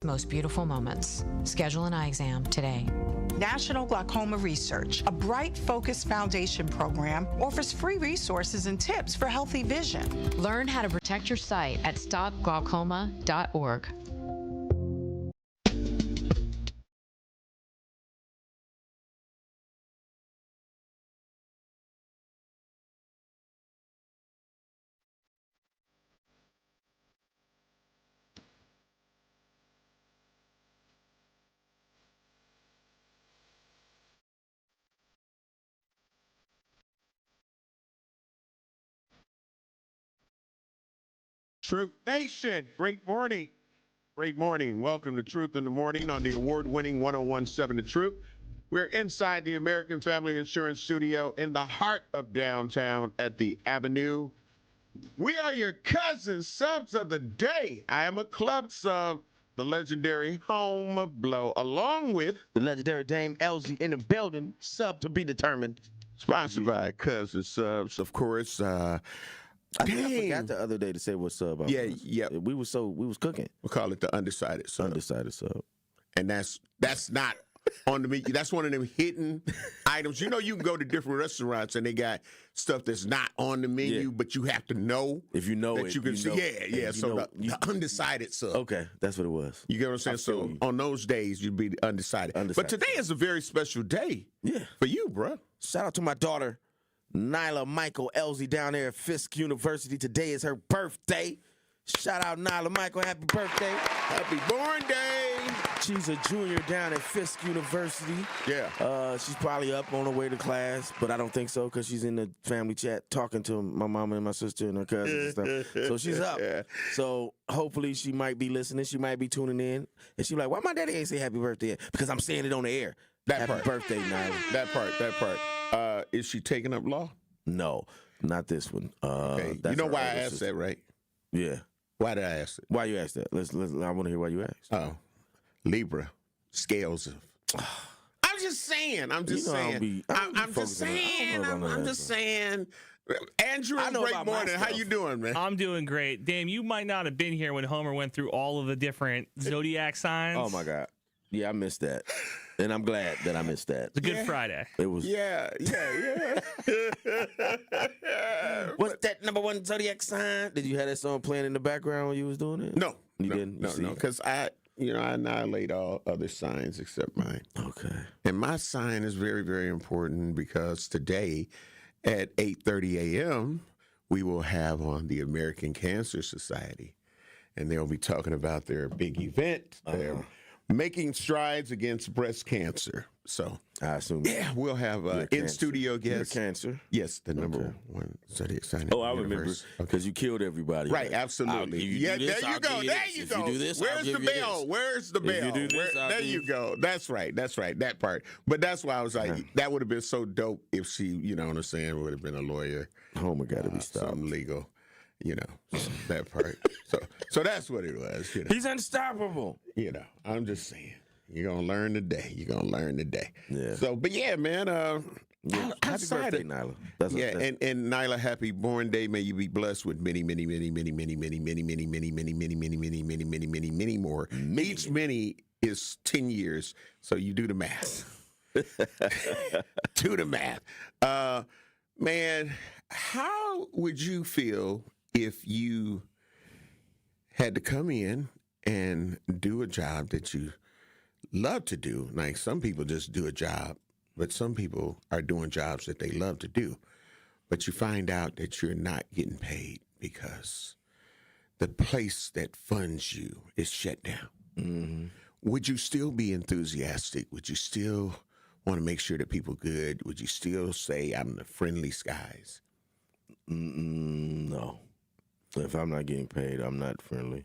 Most beautiful moments. Schedule an eye exam today. National Glaucoma Research, a bright, focused foundation program, offers free resources and tips for healthy vision. Learn how to protect your sight at stopglaucoma.org. Truth Nation, great morning. Great morning. Welcome to Truth in the Morning on the award-winning 1017 The Truth. We're inside the American Family Insurance Studio in the heart of downtown at the Avenue. We are your cousin subs of the day. I am a club sub, the legendary Home of Blow, along with the legendary Dame LZ in the building, sub to be determined. Sponsored by Cousin Subs, of course. I forgot the other day to say what's up. Yeah. We was cooking. We call it the undecided sub. Undecided sub. And that's not on the menu. That's one of them hidden items. You know, you can go to different restaurants and they got stuff that's not on the menu, but you have to know. If you know that it, you can see. Yeah. So the undecided sub. Okay, that's what it was. You get what I'm saying? So on those days, you'd be the undecided. But today is a very special day for you, bro. Shout out to my daughter, Nyla Michael Elsie down there at Fisk University. Today is her birthday. Shout out Nyla Michael, happy birthday. Happy born day. She's a junior down at Fisk University. Yeah. She's probably up on her way to class, but I don't think so because she's in the family chat talking to my mama and my sister and her cousins and stuff. So she's up. So hopefully she might be listening. She might be tuning in. And she's like, why my daddy ain't say happy birthday yet? Because I'm saying it on the air. Happy birthday, Nyla. That part. Is she taking up law? No, not this one. Okay. You know why I asked that, right? Yeah. Why did I ask it? Why you asked that? I want to hear why you asked. Oh, Libra, scales of. I'm just saying. I'm just saying. Andrew, great morning. How you doing, man? I'm doing great. Damn, you might not have been here when Homer went through all of the different zodiac signs. Oh my God. Yeah, I missed that. And I'm glad that I missed that. It's a good Friday. It was. Yeah. What's that number one zodiac sign? Did you have that song playing in the background when you was doing it? No. You didn't? No. Because I annihilate all other signs except mine. Okay. And my sign is very, very important because today at 8:30 a.m., we will have on the American Cancer Society. And they'll be talking about their big event. They're making strides against breast cancer. So I assume. Yeah, we'll have in-studio guests. Your cancer? Yes, the number one zodiac sign. Oh, I remember. Because you killed everybody. Right, absolutely. There you go. There you go. Where's the bell? Where's the bell? If you do this, there you go. That's right. That part. But that's why I was like, that would have been so dope if she, you know what I'm saying, would have been a lawyer. Homer got to be stopped. Something legal. You know, that part. So that's what it was. You know. He's unstoppable. You know, I'm just saying. You're going to learn today. Yeah. So, but yeah, man. Happy birthday, Nyla. And Nyla, happy born day. May you be blessed with many more. Each many is 10 years. So you do the math. Do the math. Man, how would you feel if you had to come in and do a job that you love to do? Like some people just do a job, but some people are doing jobs that they love to do. But you find out that you're not getting paid because the place that funds you is shut down. Mm-hmm. Would you still be enthusiastic? Would you still want to make sure that people are good? Would you still say, I'm the friendly skies? No. If I'm not getting paid, I'm not friendly,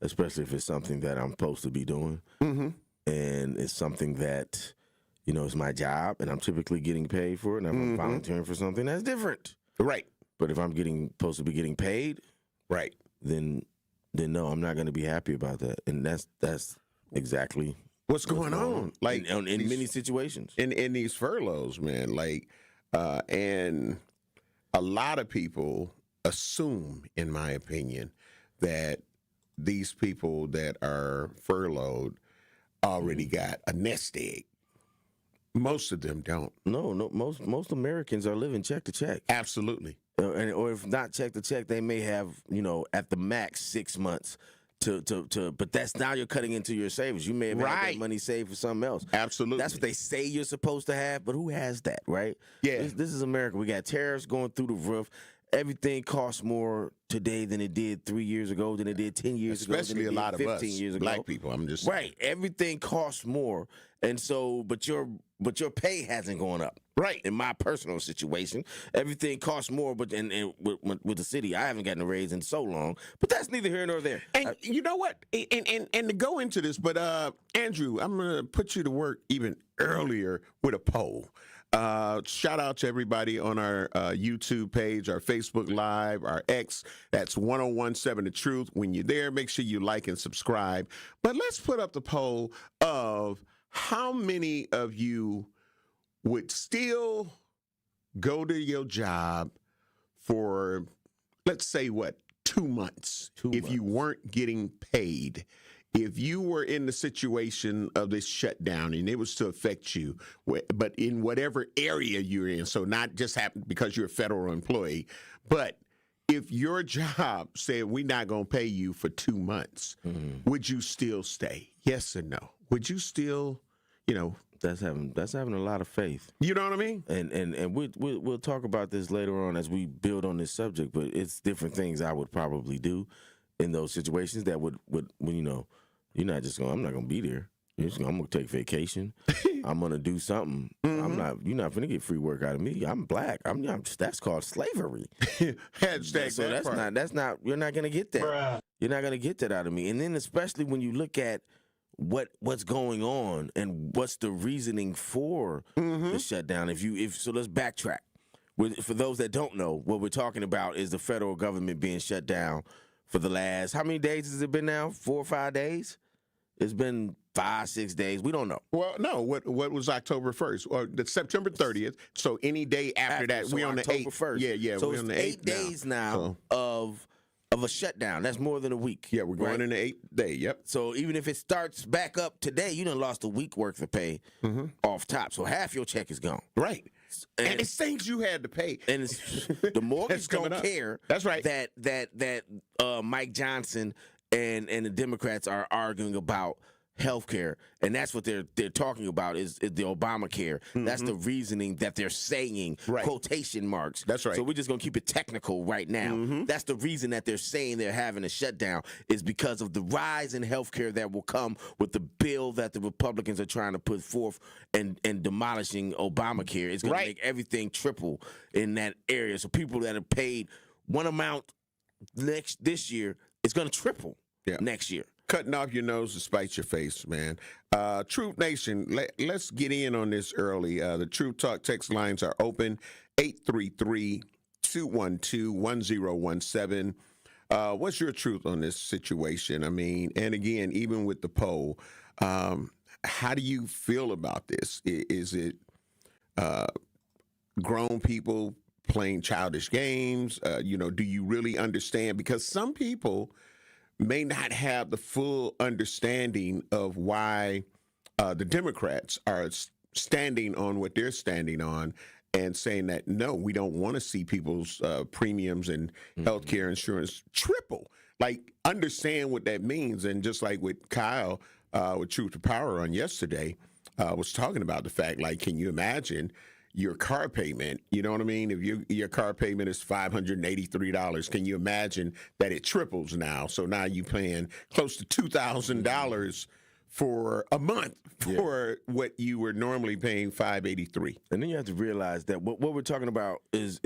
especially if it's something that I'm supposed to be doing. Mm-hmm. And it's something that, you know, it's my job and I'm typically getting paid for it. And I'm volunteering for something that's different. Right. But if I'm supposed to be getting paid, right, then no, I'm not going to be happy about that. And that's exactly what's going on. Like in many situations. In these furloughs, man. Like, and a lot of people assume, in my opinion, that these people that are furloughed already got a nest egg. Most of them don't. No. Most Americans are living check to check. Absolutely. Or if not check to check, they may have, at the max 6 months to. But that's now you're cutting into your savings. You may have had that money saved for something else. Absolutely. That's what they say you're supposed to have, but who has that, right? Yeah. This is America. We got tariffs going through the roof. Everything costs more today than it did 3 years ago, than it did 10 years ago, Especially than it a lot did of 15 us, years ago. black people. I'm just right. Everything costs more, and so but your pay hasn't gone up. Right. In my personal situation, everything costs more, but and with the city, I haven't gotten a raise in so long. But that's neither here nor there. And you know what? And to go into this, but Andrew, I'm gonna put you to work even earlier with a poll. Shout out to everybody on our YouTube page, our Facebook Live, our X. That's 1017 The Truth. When you're there, make sure you like and subscribe. But let's put up the poll of how many of you would still go to your job for, let's say, 2 months if you weren't getting paid. If you were in the situation of this shutdown and it was to affect you, but in whatever area you're in, so not just happen because you're a federal employee, but if your job said we're not going to pay you for 2 months, would you still stay? Yes or no? Would you still, That's having a lot of faith. You know what I mean? And we'll talk about this later on as we build on this subject. But it's different things I would probably do in those situations that would you're not just going. I'm not gonna be there. I'm gonna take vacation. I'm gonna do something. You're not gonna get free work out of me. I'm black. That's called slavery. Hashtag so that part. that's not. You're not gonna get that. Bruh. You're not gonna get that out of me. And then especially when you look at what's going on and what's the reasoning for the shutdown. So let's backtrack. For those that don't know, what we're talking about is the federal government being shut down for the last, how many days has it been now? 4 or 5 days? It's been 5, 6 days. We don't know. Well, no. What was October 1st or the September 30th? So any day after that, so we on the October 8th. 1st. Yeah. So we're it's on the 8 days now of a shutdown. That's more than a week. Yeah, we're going in the 8th day. Yep. So even if it starts back up today, you done lost a week worth of pay off top. So half your check is gone. Right. And it's things you had to pay. And the mortgage don't care. That's right. That Mike Johnson and the Democrats are arguing about health care, and that's what they're talking about is the Obamacare. That's the reasoning that they're saying, quotation marks. That's right. So we're just going to keep it technical right now. That's the reason that they're saying they're having a shutdown is because of the rise in health care that will come with the bill that the Republicans are trying to put forth and demolishing Obamacare. It's going to make everything triple in that area. So people that have paid one amount this year, it's going to triple next year. Cutting off your nose to spite your face, man. Truth Nation, let's get in on this early. The Truth Talk text lines are open, 833-212-1017. What's your truth on this situation? I mean, and again, even with the poll, how do you feel about this? Is it grown people playing childish games? Do you really understand? Because some people may not have the full understanding of why the Democrats are standing on what they're standing on and saying that, no, we don't want to see people's premiums and health care insurance triple. Like, understand what that means. And just like with Kyle, with Truth to Power on yesterday, was talking about the fact, like, can you imagine your car payment? You know what I mean? If your car payment is $583, can you imagine that it triples now? So now you're paying close to $2,000 for a month for what you were normally paying $583. And then you have to realize that what we're talking about is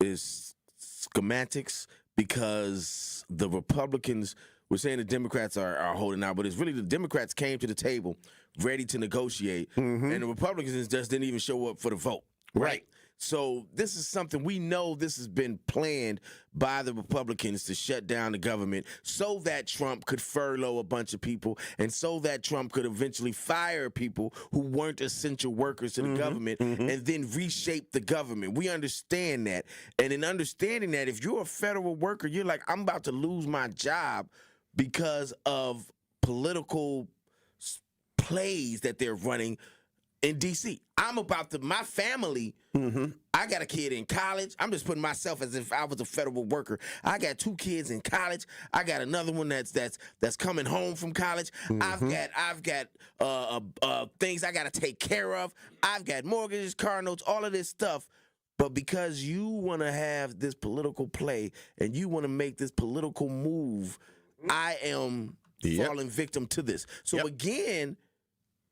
schematics, because the Republicans were saying the Democrats are holding out, but it's really the Democrats came to the table ready to negotiate, and the Republicans just didn't even show up for the vote. Right. So this is something we know this has been planned by the Republicans to shut down the government so that Trump could furlough a bunch of people and so that Trump could eventually fire people who weren't essential workers to the government and then reshape the government. We understand that. And in understanding that, if you're a federal worker, you're like, I'm about to lose my job because of political plays that they're running in D.C. My family, I got a kid in college. I'm just putting myself as if I was a federal worker. I got 2 kids in college. I got another one that's coming home from college. I've got things I got to take care of. I've got mortgages, car notes, all of this stuff. But because you want to have this political play and you want to make this political move, I am falling victim to this. So again,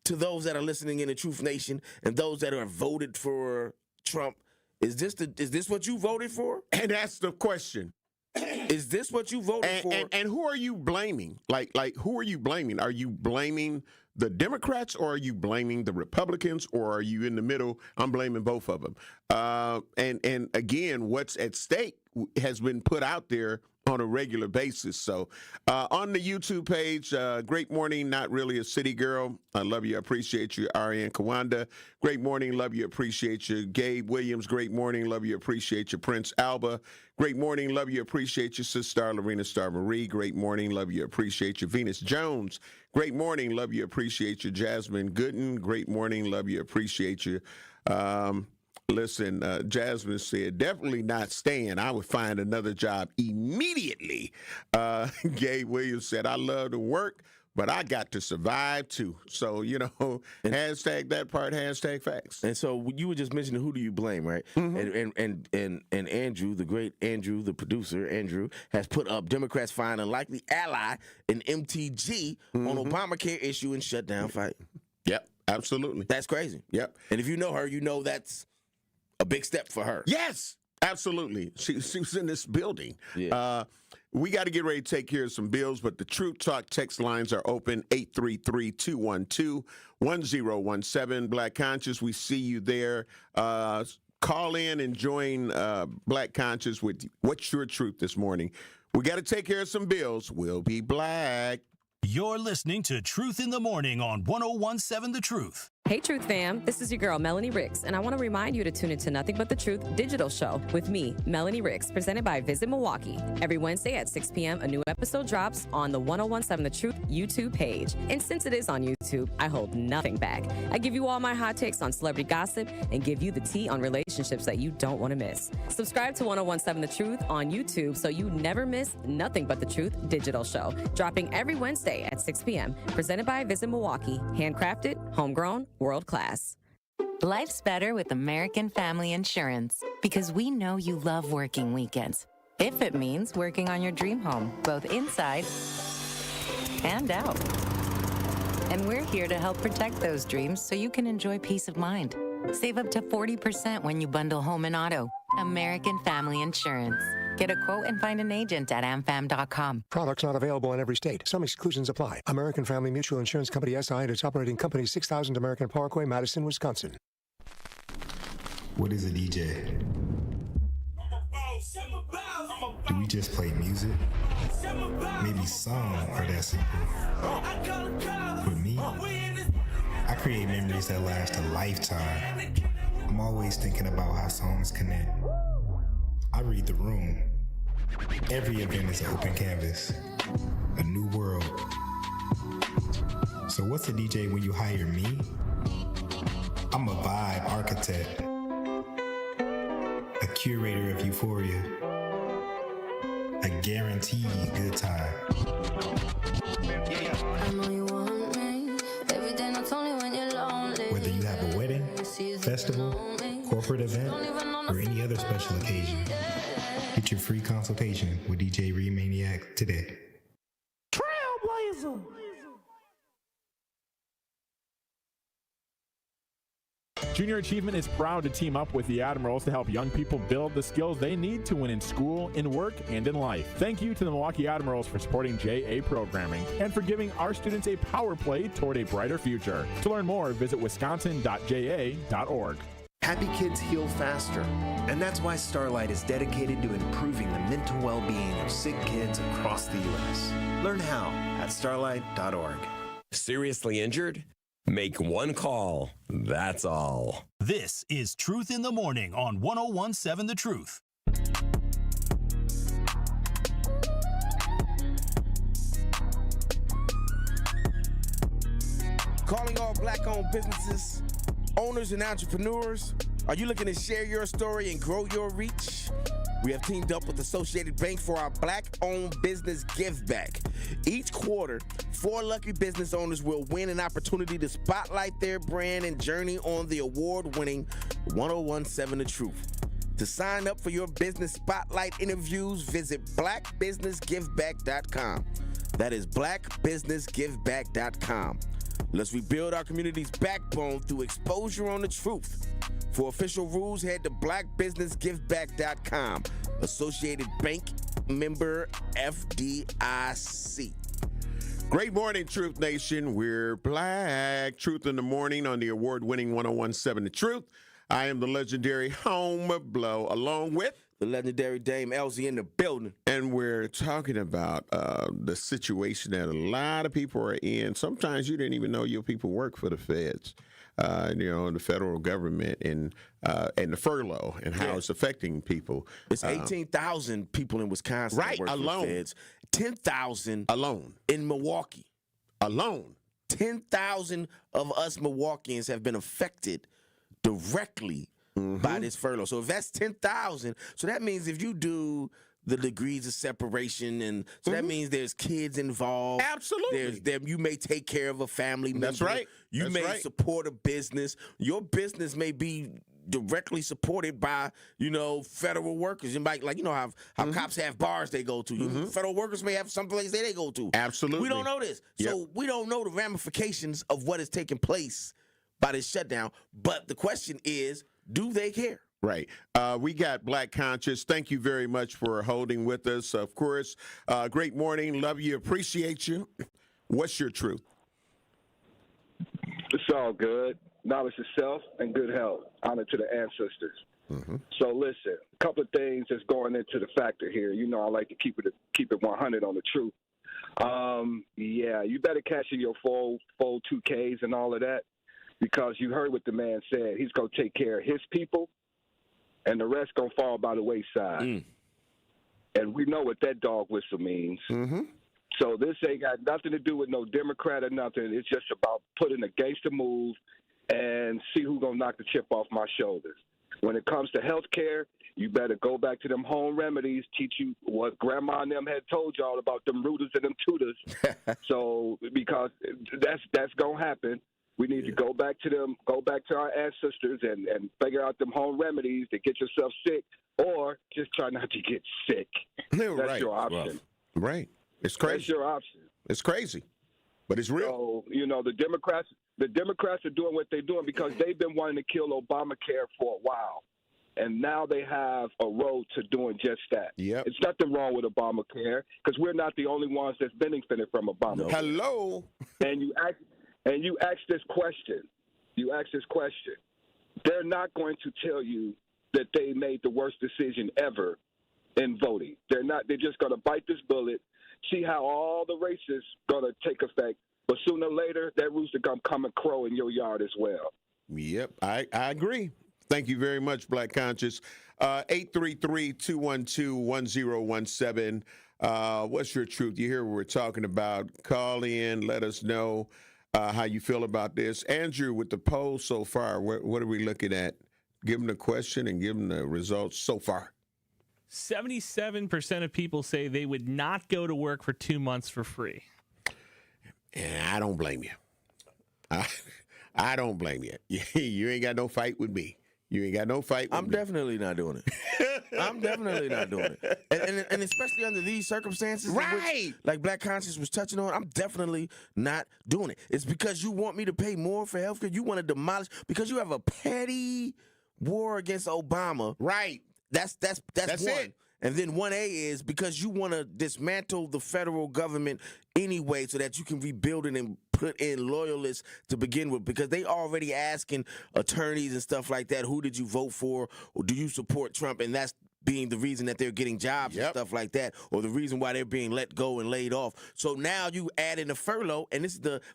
to those that are listening in the Truth Nation and those that are voted for Trump, is this what you voted for? And that's the question. Is this what you voted for? And who are you blaming? Like who are you blaming? Are you blaming the Democrats or are you blaming the Republicans or are you in the middle? I'm blaming both of them. And again, what's at stake has been put out there on a regular basis. So on the YouTube page, great morning, not really a city girl. I love you, I appreciate you. Ariane Kawanda, great morning, love you, appreciate you. Gabe Williams, great morning, love you, appreciate you. Prince Alba, great morning, love you, appreciate you. Sister Lorena Star Marie, great morning, love you, appreciate you. Venus Jones, great morning, love you, appreciate you. Jasmine Gooden, great morning, love you, appreciate you. Listen, Jasmine said, definitely not staying. I would find another job immediately. Gabe Williams said, I love to work, but I got to survive too. So, hashtag that part, hashtag facts. And so you were just mentioning who do you blame, right? And Andrew, the great Andrew, the producer, Andrew, has put up Democrats find a likely ally in MTG on Obamacare issue and shutdown fight. Yep, absolutely. That's crazy. Yep. And if you know her, you know that's a big step for her. Yes, absolutely. She was in this building. Yeah. We got to get ready to take care of some bills, but the Truth Talk text lines are open, 833-212-1017. Black Conscious, we see you there. Call in and join Black Conscious with What's Your Truth this morning. We got to take care of some bills. We'll be black. You're listening to Truth in the Morning on 101.7 The Truth. Hey, Truth fam. This is your girl, Melanie Ricks, and I want to remind you to tune into Nothing But the Truth digital show with me, Melanie Ricks, presented by Visit Milwaukee. Every Wednesday at 6 p.m., a new episode drops on the 101.7 The Truth YouTube page. And since it is on YouTube, I hold nothing back. I give you all my hot takes on celebrity gossip and give you the tea on relationships that you don't want to miss. Subscribe to 101.7 The Truth on YouTube so you never miss Nothing But the Truth digital show, dropping every Wednesday at 6 p.m., presented by Visit Milwaukee. Handcrafted, homegrown, world class. Life's better with American Family Insurance because we know you love working weekends. If it means working on your dream home, both inside and out. And we're here to help protect those dreams so you can enjoy peace of mind. Save up to 40% when you bundle home and auto. American Family Insurance. Get a quote and find an agent at amfam.com. Products not available in every state. Some exclusions apply. American Family Mutual Insurance Company, SI, and its operating company, 6000 American Parkway, Madison, Wisconsin. What is a DJ? Do we just play music? Maybe some are that simple. For me, I create memories that last a lifetime. I'm always thinking about how songs connect. I read the room. Every event is an open canvas, a new world. So what's a DJ when you hire me? I'm a vibe architect, a curator of euphoria, a guaranteed good time. I know you want me. Every day, not only when you're lonely. Whether you have a wedding, festival, corporate event, or any other special occasion, get your free consultation with DJ Remaniac today. Trailblazer. Junior Achievement is proud to team up with the Admirals to help young people build the skills they need to win in school, in work, and in life. Thank you to the Milwaukee Admirals for supporting JA programming and for giving our students a power play toward a brighter future. To learn more, visit wisconsin.ja.org. Happy kids heal faster, and that's why Starlight is dedicated to improving the mental well-being of sick kids across the U.S. Learn how at starlight.org. Seriously injured? Make one call. That's all. This is Truth in the Morning on 101.7 The Truth. Calling all black-owned businesses, owners and entrepreneurs. Are you looking to share your story and grow your reach? We have teamed up with Associated Bank for our Black-Owned Business Give Back. Each quarter, 4 lucky business owners will win an opportunity to spotlight their brand and journey on the award-winning 1017 The Truth. To sign up for your business spotlight interviews, visit blackbusinessgiveback.com. That is blackbusinessgiveback.com. Let's rebuild our community's backbone through exposure on the truth. For official rules, head to blackbusinessgiveback.com. Associated Bank, member FDIC. Great morning, Truth Nation. We're Black Truth in the Morning on the award-winning 1017 The Truth. I am the legendary Homer Blow, along with the legendary Dame Elsie in the building. And we're talking about the situation that a lot of people are in. Sometimes you didn't even know your people work for the feds, the federal government, and the furlough and how it's affecting people. It's 18,000 people in Wisconsin that work alone. for the feds. 10,000 alone in Milwaukee. Alone. 10,000 of us Milwaukeeans have been affected directly by this furlough. So if that's 10,000, so that means if you do the degrees of separation, and so that means there's kids involved. Absolutely. You may take care of a family member. That's right. You may support a business. Your business may be directly supported by, federal workers. You might, how cops have bars they go to. Federal workers may have some place they go to. Absolutely. We don't know this. So we don't know the ramifications of what is taking place by this shutdown. But the question is, do they care? Right. We got Black Conscious. Thank you very much for holding with us. Of course, great morning. Love you. Appreciate you. What's your truth? It's all good. Knowledge of self and good health. Honor to the ancestors. So listen, a couple of things that's going into the factor here. I like to keep it 100 on the truth. You better cash in your full 2Ks and all of that, because you heard what the man said. He's going to take care of his people, and the rest going to fall by the wayside. And we know what that dog whistle means. So this ain't got nothing to do with no Democrat or nothing. It's just about putting a gangster move and see who's going to knock the chip off my shoulders. When it comes to health care, you better go back to them home remedies, teach you what grandma and them had told y'all about them rooters and them tutors. So because that's going to happen. We need to go back to our ancestors and figure out them home remedies to get yourself sick, or just try not to get sick. That's your option. Right. It's crazy. That's your option. It's crazy, but it's real. So, the Democrats are doing what they're doing because they've been wanting to kill Obamacare for a while. And now they have a road to doing just that. Yep. It's nothing wrong with Obamacare because we're not the only ones that's benefiting from Obamacare. Hello. And you ask this question. They're not going to tell you that they made the worst decision ever in voting. They're not. They're just going to bite this bullet, see how all the races going to take effect. But sooner or later, that rooster going to come and crow in your yard as well. Yep, I agree. Thank you very much, Black Conscious. 833-212-1017. What's your truth? You hear what we're talking about. Call in. Let us know how you feel about this. Andrew, with the poll so far, what are we looking at? Give them the question and give them the results so far. 77% of people say they would not go to work for 2 months for free. And I don't blame you. I don't blame you. You ain't got no fight with me. You ain't got no fight with me. I'm definitely not doing it. I'm definitely not doing it. And especially under these circumstances, right? Like Black Conscious was touching on, I'm definitely not doing it. It's because you want me to pay more for healthcare. You want to demolish, because you have a petty war against Obama. Right. That's one. It. And then 1A is because you want to dismantle the federal government anyway so that you can rebuild it and put in loyalists to begin with, because they already asking attorneys and stuff like that, who did you vote for, or do you support Trump? And that's being the reason that they're getting jobs and stuff like that, or the reason why they're being let go and laid off. So now you add in a furlough, and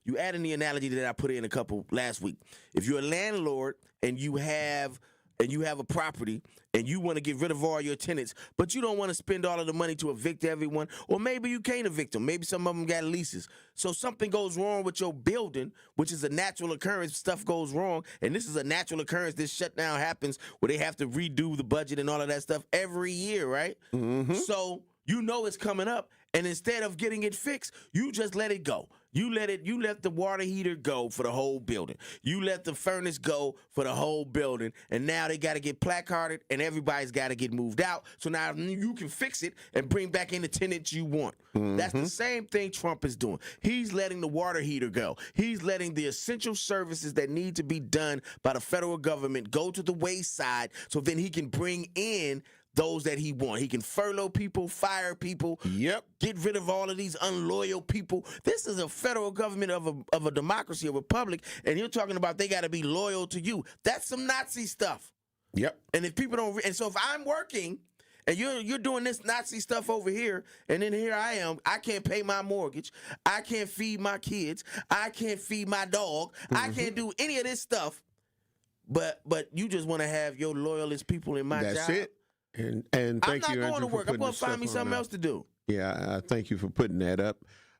you add in the analogy that I put in a couple last week. If you're a landlord and you have and you have a property and you want to get rid of all your tenants, but you don't want to spend all of the money to evict everyone, or maybe you can't evict them. Maybe some of them got leases. So something goes wrong with your building, which is a natural occurrence. Stuff goes wrong, and this is a natural occurrence. This shutdown happens where they have to redo the budget and all of that stuff every year, right? Mm-hmm. So you know it's coming up, and instead of getting it fixed, you just let it go. You let the water heater go for the whole building. You let the furnace go for the whole building. And now they got to get placarded and everybody's got to get moved out. So now you can fix it and bring back in the tenants you want. Mm-hmm. That's the same thing Trump is doing. He's letting the water heater go. He's letting the essential services that need to be done by the federal government go to the wayside so then he can bring in those that he wants. He can furlough people, fire people, get rid of all of these unloyal people. This is a federal government of a democracy, a republic, and you're talking about they got to be loyal to you. That's some Nazi stuff. Yep. And if people don't, and so if I'm working and you're doing this Nazi stuff over here, and then here I am, I can't pay my mortgage, I can't feed my kids, I can't feed my dog, I can't do any of this stuff, but you just want to have your loyalist people in my job. That's it. And thank you, I'm not going Andrew, to work. I'm going to find me something else to do. Yeah, thank you for putting that up.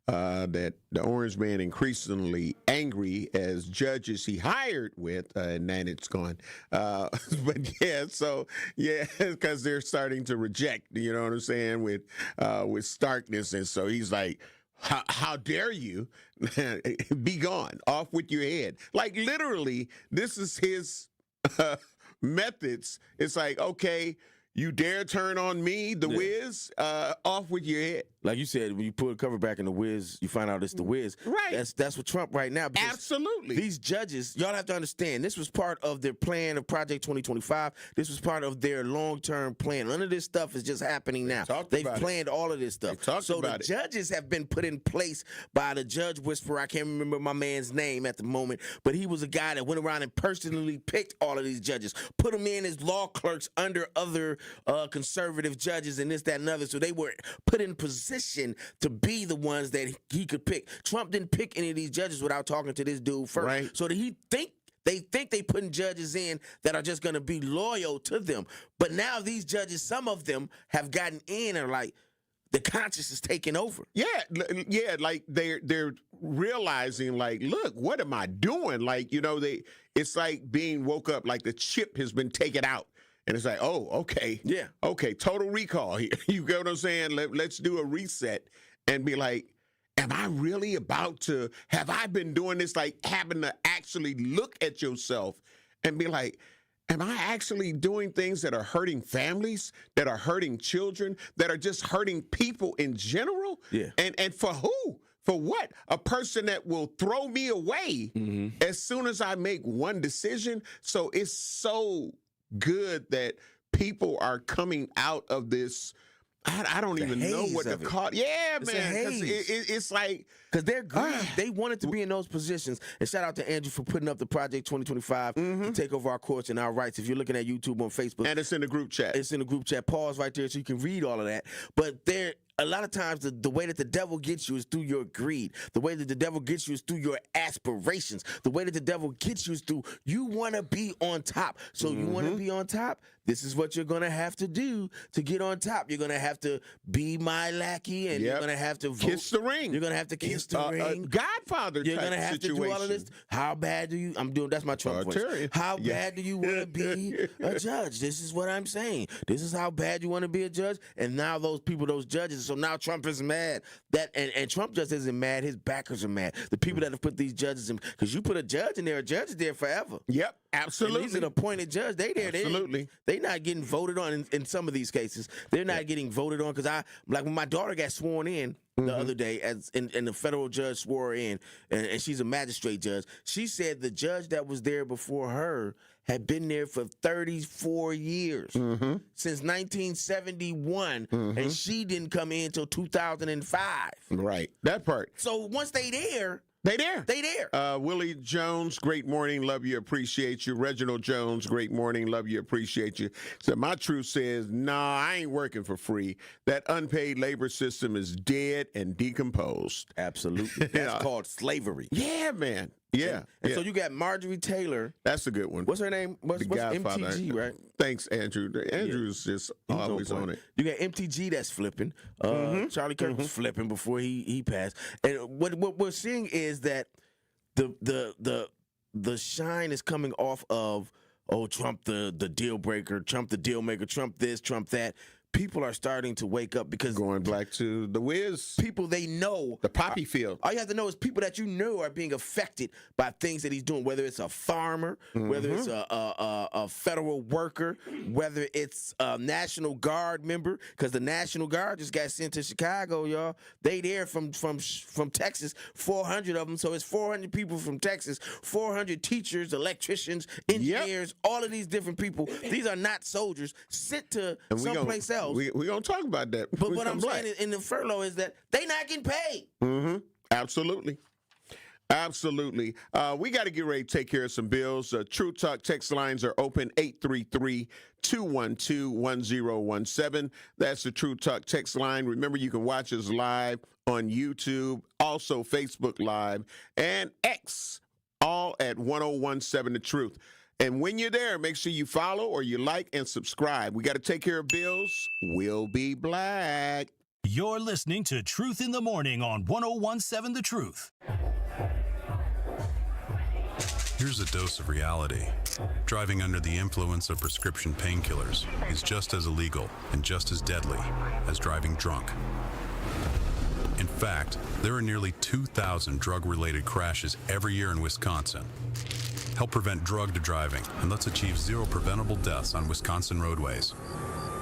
That the orange man increasingly angry as judges he hired with, and then it's gone. But yeah, so yeah, because they're starting to reject. You know what I'm saying, with starkness, and so he's like, How dare you? Be gone, off with your head. Like literally, this is his methods. It's like, okay, you dare turn on me, the Wiz, off with your head. Like you said, when you pull the cover back in the Wiz, you find out it's the Wiz. Right. That's what Trump right now. Absolutely. These judges, y'all have to understand, this was part of their plan of Project 2025. This was part of their long-term plan. None of this stuff is just happening now. They've planned all of this stuff. So the judges have been put in place by the judge whisperer. I can't remember my man's name at the moment, but he was a guy that went around and personally picked all of these judges, put them in as law clerks under other conservative judges and this, that, and other. So they were put in position to be the ones that he could pick. Trump didn't pick any of these judges without talking to this dude first. Right. So they think they putting judges in that are just going to be loyal to them. But now these judges, some of them have gotten in and like the conscience is taking over. Yeah, like they're realizing like, look, what am I doing? Like, you know, it's like being woke up, like the chip has been taken out. And it's like, oh, okay. Yeah. Okay, total recall here. You get what I'm saying? Let's do a reset and be like, am I really about to, have I been doing this? Like having to actually look at yourself and be like, am I actually doing things that are hurting families, that are hurting children, that are just hurting people in general? Yeah. And for who? For what? A person that will throw me away as soon as I make one decision. So it's so good that people are coming out of this. I don't even know what to call it. Yeah, it's man. It's like, because they're greedy. They wanted to be in those positions. And shout out to Andrew for putting up the Project 2025 to take over our courts and our rights. If you're looking at YouTube on Facebook. And it's in the group chat. It's in the group chat. Pause right there so you can read all of that. But a lot of times the way that the devil gets you is through your greed. The way that the devil gets you is through your aspirations. The way that the devil gets you is through you want to be on top. So you want to be on top? This is what you're going to have to do to get on top. You're going to have to be my lackey, and you're going to have to vote. Kiss the ring. You're going to have to kiss the ring. Godfather You're going to have situation. to do all of this. How bad do you, that's my Trump voice. How bad do you want to be a judge? This is what I'm saying. This is how bad you want to be a judge. And now those people, those judges, so now Trump is mad. And Trump just isn't mad. His backers are mad. The people that have put these judges in, because you put a judge in there, a judge is there forever. Yep, absolutely. And he's an appointed judge. Absolutely. They're not getting voted on in some of these cases. They're not getting voted on because like when my daughter got sworn in the other day, and the federal judge swore her in, and she's a magistrate judge. She said the judge that was there before her had been there for 34 years, since 1971, and she didn't come in until 2005. Right, that part. So once they there. They there. They there. Willie Jones, great morning, love you, appreciate you. Reginald Jones, great morning, love you, appreciate you. So my truth says, nah, I ain't working for free. That unpaid labor system is dead and decomposed. Absolutely. That's called slavery. Yeah, man. Yeah. And so you got Marjorie Taylor. That's a good one. What's her name? What's Godfather. MTG, right? Thanks, Andrew. Andrew's just always on it. You got MTG that's flipping. Charlie Kirk was flipping before he passed. And what we're seeing is that the shine is coming off of Trump the deal breaker, Trump the deal maker, Trump this, Trump that. People are starting to wake up because going back to the whiz. People they know. The poppy field. All you have to know is people that you know are being affected by things that he's doing, whether it's a farmer, whether it's a federal worker, whether it's a National Guard member, because the National Guard just got sent to Chicago, y'all. They there from Texas, 400 of them. So it's 400 people from Texas, 400 teachers, electricians, engineers, all of these different people. These are not soldiers sent to someplace else. We're going to talk about that. But what I'm saying in the furlough is that they not getting paid. Absolutely. Absolutely. We got to get ready to take care of some bills. True Talk text lines are open, 833-212-1017. That's the True Talk text line. Remember, you can watch us live on YouTube, also Facebook Live, and X, all at 1017 The Truth. And when you're there, make sure you follow or you like and subscribe. We got to take care of bills. We'll be black. You're listening to Truth in the Morning on 1017 The Truth. Here's a dose of reality. Driving under the influence of prescription painkillers is just as illegal and just as deadly as driving drunk. In fact, there are nearly 2,000 drug-related crashes every year in Wisconsin. Help prevent drug driving, and let's achieve 0 preventable deaths on Wisconsin roadways.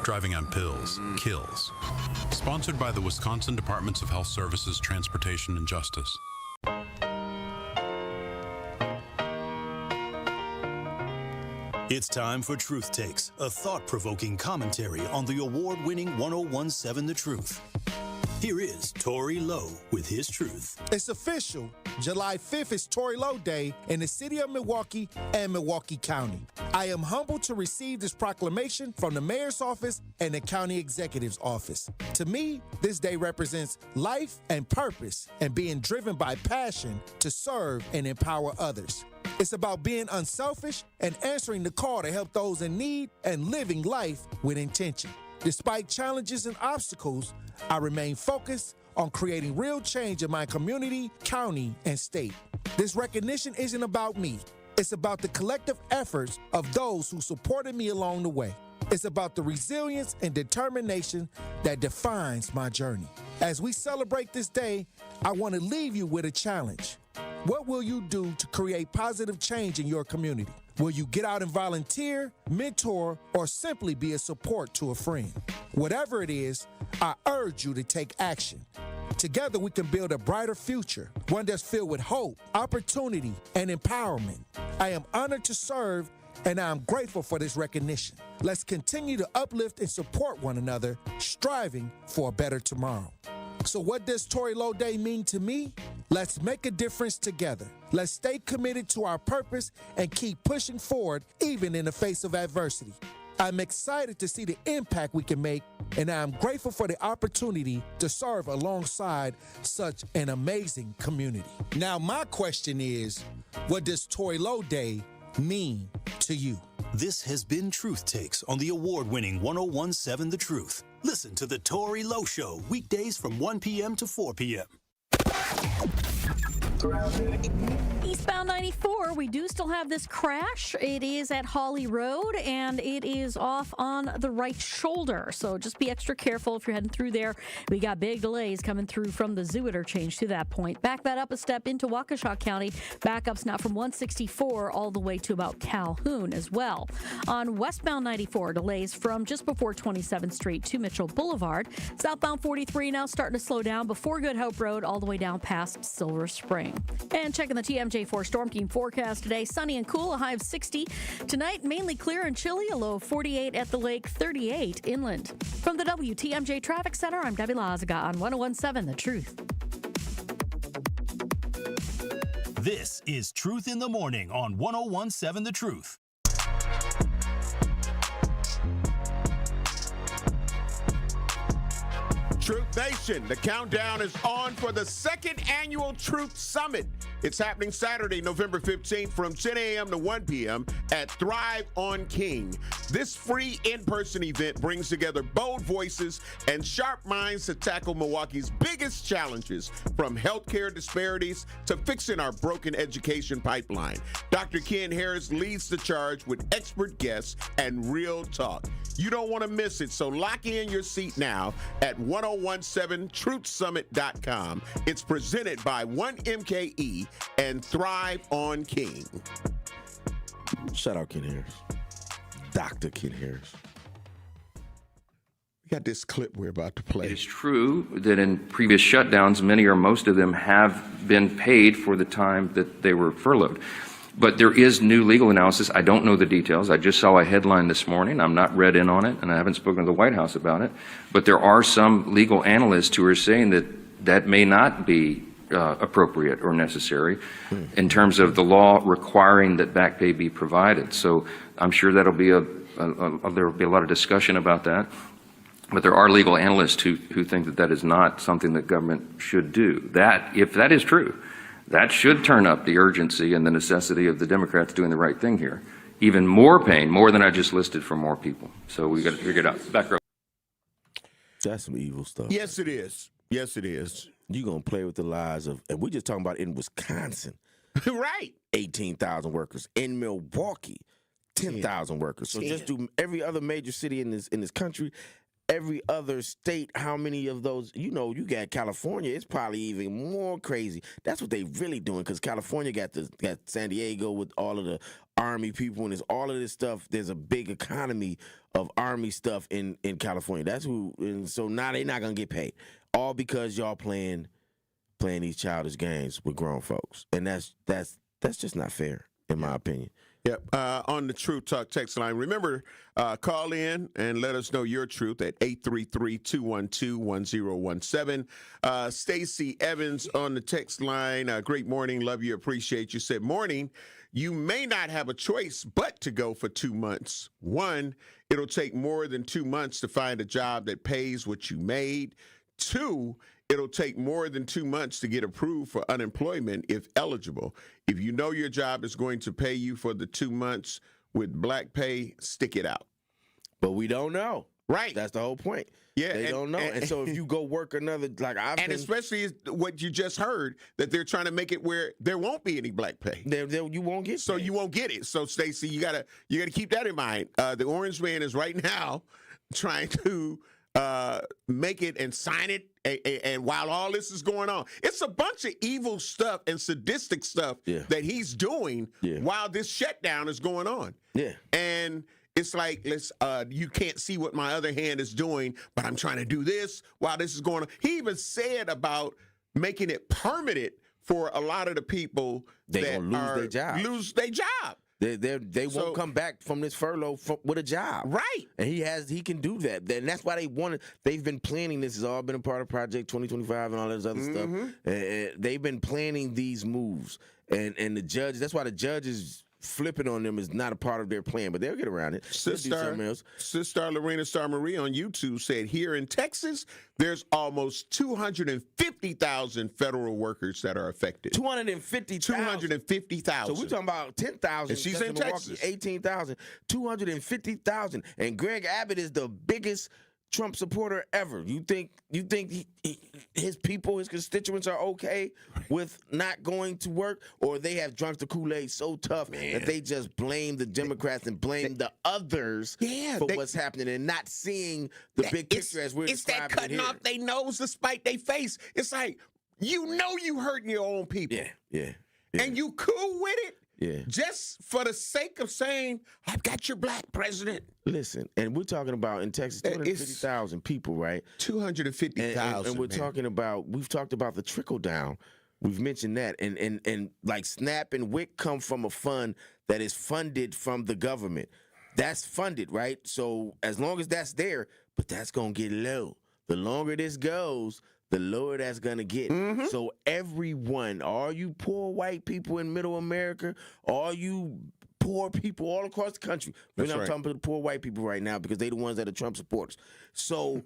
Driving on pills kills. Sponsored by the Wisconsin Departments of Health Services, Transportation, and Justice. It's time for Truth Takes, a thought-provoking commentary on the award-winning 1017 The Truth. Here is Tory Lowe with his truth. It's official. July 5th is Tory Lowe Day in the city of Milwaukee and Milwaukee County. I am humbled to receive this proclamation from the mayor's office and the county executive's office. To me, this day represents life and purpose and being driven by passion to serve and empower others. It's about being unselfish and answering the call to help those in need and living life with intention. Despite challenges and obstacles, I remain focused on creating real change in my community, county, and state. This recognition isn't about me. It's about the collective efforts of those who supported me along the way. It's about the resilience and determination that defines my journey. As we celebrate this day, I want to leave you with a challenge. What will you do to create positive change in your community? Will you get out and volunteer, mentor, or simply be a support to a friend? Whatever it is, I urge you to take action. Together we can build a brighter future, one that's filled with hope, opportunity, and empowerment. I am honored to serve, and I am grateful for this recognition. Let's continue to uplift and support one another, striving for a better tomorrow. So what does Tory Lowe Day mean to me? Let's make a difference together. Let's stay committed to our purpose and keep pushing forward even in the face of adversity. I'm excited to see the impact we can make, and I'm grateful for the opportunity to serve alongside such an amazing community. Now, my question is, what does Tory Lowe Day mean to you? This has been Truth Takes on the award-winning 1017 The Truth. Listen to The Tory Lowe Show weekdays from 1 p.m. to 4 p.m. Eastbound 94, we do still have this crash. It is at Holly Road, and it is off on the right shoulder. So just be extra careful if you're heading through there. We got big delays coming through from the Zoo interchange to that point. Back that up a step into Waukesha County. Backups now from 164 all the way to about Calhoun as well. On westbound 94, delays from just before 27th Street to Mitchell Boulevard. Southbound 43 now starting to slow down before Good Hope Road all the way down past Silver Spring. And checking the TMJ4 Storm Team forecast today, sunny and cool, a high of 60. Tonight, mainly clear and chilly, a low of 48 at the lake, 38 inland. From the WTMJ Traffic Center, I'm Debbie Lazaga on 1017 The Truth. This is Truth in the Morning on 1017 The Truth. Truth Nation, the countdown is on for the second annual Truth Summit. It's happening Saturday, November 15th from 10 a.m. to 1 p.m. at Thrive on King. This free in-person event brings together bold voices and sharp minds to tackle Milwaukee's biggest challenges, from healthcare disparities to fixing our broken education pipeline. Dr. Ken Harris leads the charge with expert guests and real talk. You don't want to miss it, so lock in your seat now at 1017truthsummit.com. It's presented by 1MKE and Thrive on King. Shout out Ken Harris. Dr. Ken Harris. We got this clip we're about to play. It is true that in previous shutdowns, many or most of them have been paid for the time that they were furloughed. But there is new legal analysis. I don't know the details. I just saw a headline this morning. I'm not read in on it, and I haven't spoken to the White House about it. But there are some legal analysts who are saying that that may not be appropriate or necessary in terms of the law requiring that back pay be provided. So I'm sure that'll be there will be a lot of discussion about that. But there are legal analysts who think that that is not something that government should do. That, if that is true, that should turn up the urgency and the necessity of the Democrats doing the right thing here. Even more pain, more than I just listed, for more people. So we got to figure it out. Back row. That's some evil stuff. Yes, it is. Yes, it is. You're going to play with the lives of, and we're just talking about in Wisconsin. Right. 18,000 workers. In Milwaukee, 10,000 workers. So just do every other major city in this country. Every other state, how many of those, you got California, it's probably even more crazy. That's what they really doing, because California got San Diego with all of the Army people, and there's all of this stuff. There's a big economy of Army stuff in California. That's who, and so now they're not going to get paid. All because y'all playing these childish games with grown folks. And that's just not fair, in my opinion. Yep. On the Truth Talk text line, remember, call in and let us know your truth at 833-212-1017. Stacy Evans on the text line. Great morning. Love you. Appreciate you. Said, morning. You may not have a choice but to go for 2 months. One, it'll take more than 2 months to find a job that pays what you made. Two, it'll take more than 2 months to get approved for unemployment if eligible. If you know your job is going to pay you for the 2 months with black pay, stick it out. But we don't know. Right. That's the whole point. Yeah, they don't know. And so if you go work another, especially what you just heard, that they're trying to make it where there won't be any black pay. You won't get. So you won't get it. So Stacey, you gotta keep that in mind. The Orange Man is right now trying to make it and sign it, and while all this is going on, it's a bunch of evil stuff and sadistic stuff that he's doing while this shutdown is going on. Yeah, and it's like, you can't see what my other hand is doing, but I'm trying to do this while this is going on. He even said about making it permanent for a lot of the people that lose their job. They won't come back from this furlough with a job. Right. And he can do that. And that's why they've been planning this. Has all been a part of Project 2025 and all this other stuff. They've been planning these moves. And the judge, that's why the judge is flipping on them is not a part of their plan, but they'll get around it. Sister Lorena Star Marie on YouTube said, here in Texas, there's almost 250,000 federal workers that are affected. 250,000. 250,000. So we're talking about 10,000. And she's in Texas. 18,000. 250,000. And Greg Abbott is the biggest Trump supporter ever. You think his people, his constituents are okay with not going to work, or they have drunk the Kool-Aid so tough that they just blame the Democrats and blame the others for what's happening and not seeing the big picture as we're describing it here. It's that cutting off their nose to spite their face. It's like, you hurting your own people. Yeah. And you cool with it? Yeah. Just for the sake of saying, I've got your black president. Listen, and we're talking about in Texas, 250,000 people, right? 250,000. And we're talking about, we've talked about the trickle down. We've mentioned that. And like SNAP and WIC come from a fund that is funded from the government. That's funded, right? So as long as that's there, but that's going to get low. The longer this goes, the lower that's going to get. So everyone, all you poor white people in middle America, all you poor people all across the country, I'm talking to the poor white people right now because they the ones that are Trump supporters. So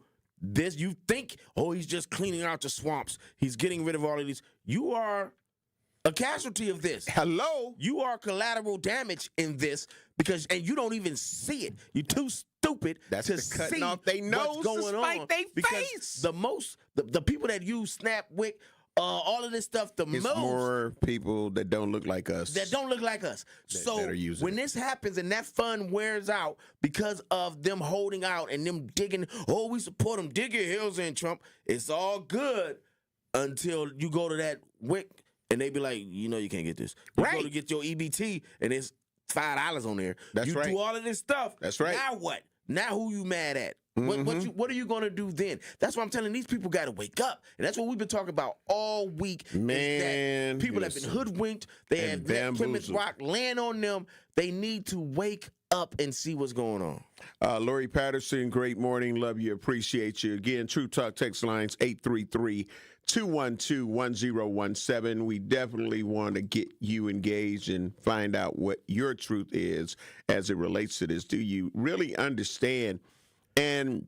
this. You think, oh, he's just cleaning out the swamps. He's getting rid of all of these. You are a casualty of this. Hello? You are collateral damage in this and you don't even see it. You're too stupid to cutting see off they nose what's going to spite on. they Because face. the people that use Snapwick, all of this stuff, It's more people that don't look like us. that don't look like us. So that are using when this happens and that fund wears out because of them holding out and them digging, oh, we support them, dig your heels in, Trump. It's all good until you go to that WIC and they be like, you know, you can't get this. You go to get your EBT and it's $5 on there. That's right. You do all of this stuff. That's right. Now what? Now who you mad at? What are you gonna do then? That's what I'm telling these people. Got to wake up, and that's what we've been talking about all week. Man, is that people have been hoodwinked. They have let Plymouth Rock land on them. They need to wake up and see what's going on. Lori Patterson, great morning. Love you. Appreciate you. Again, True Talk text lines 833-212-1017. We definitely want to get you engaged and find out what your truth is as it relates to this. Do you really understand? And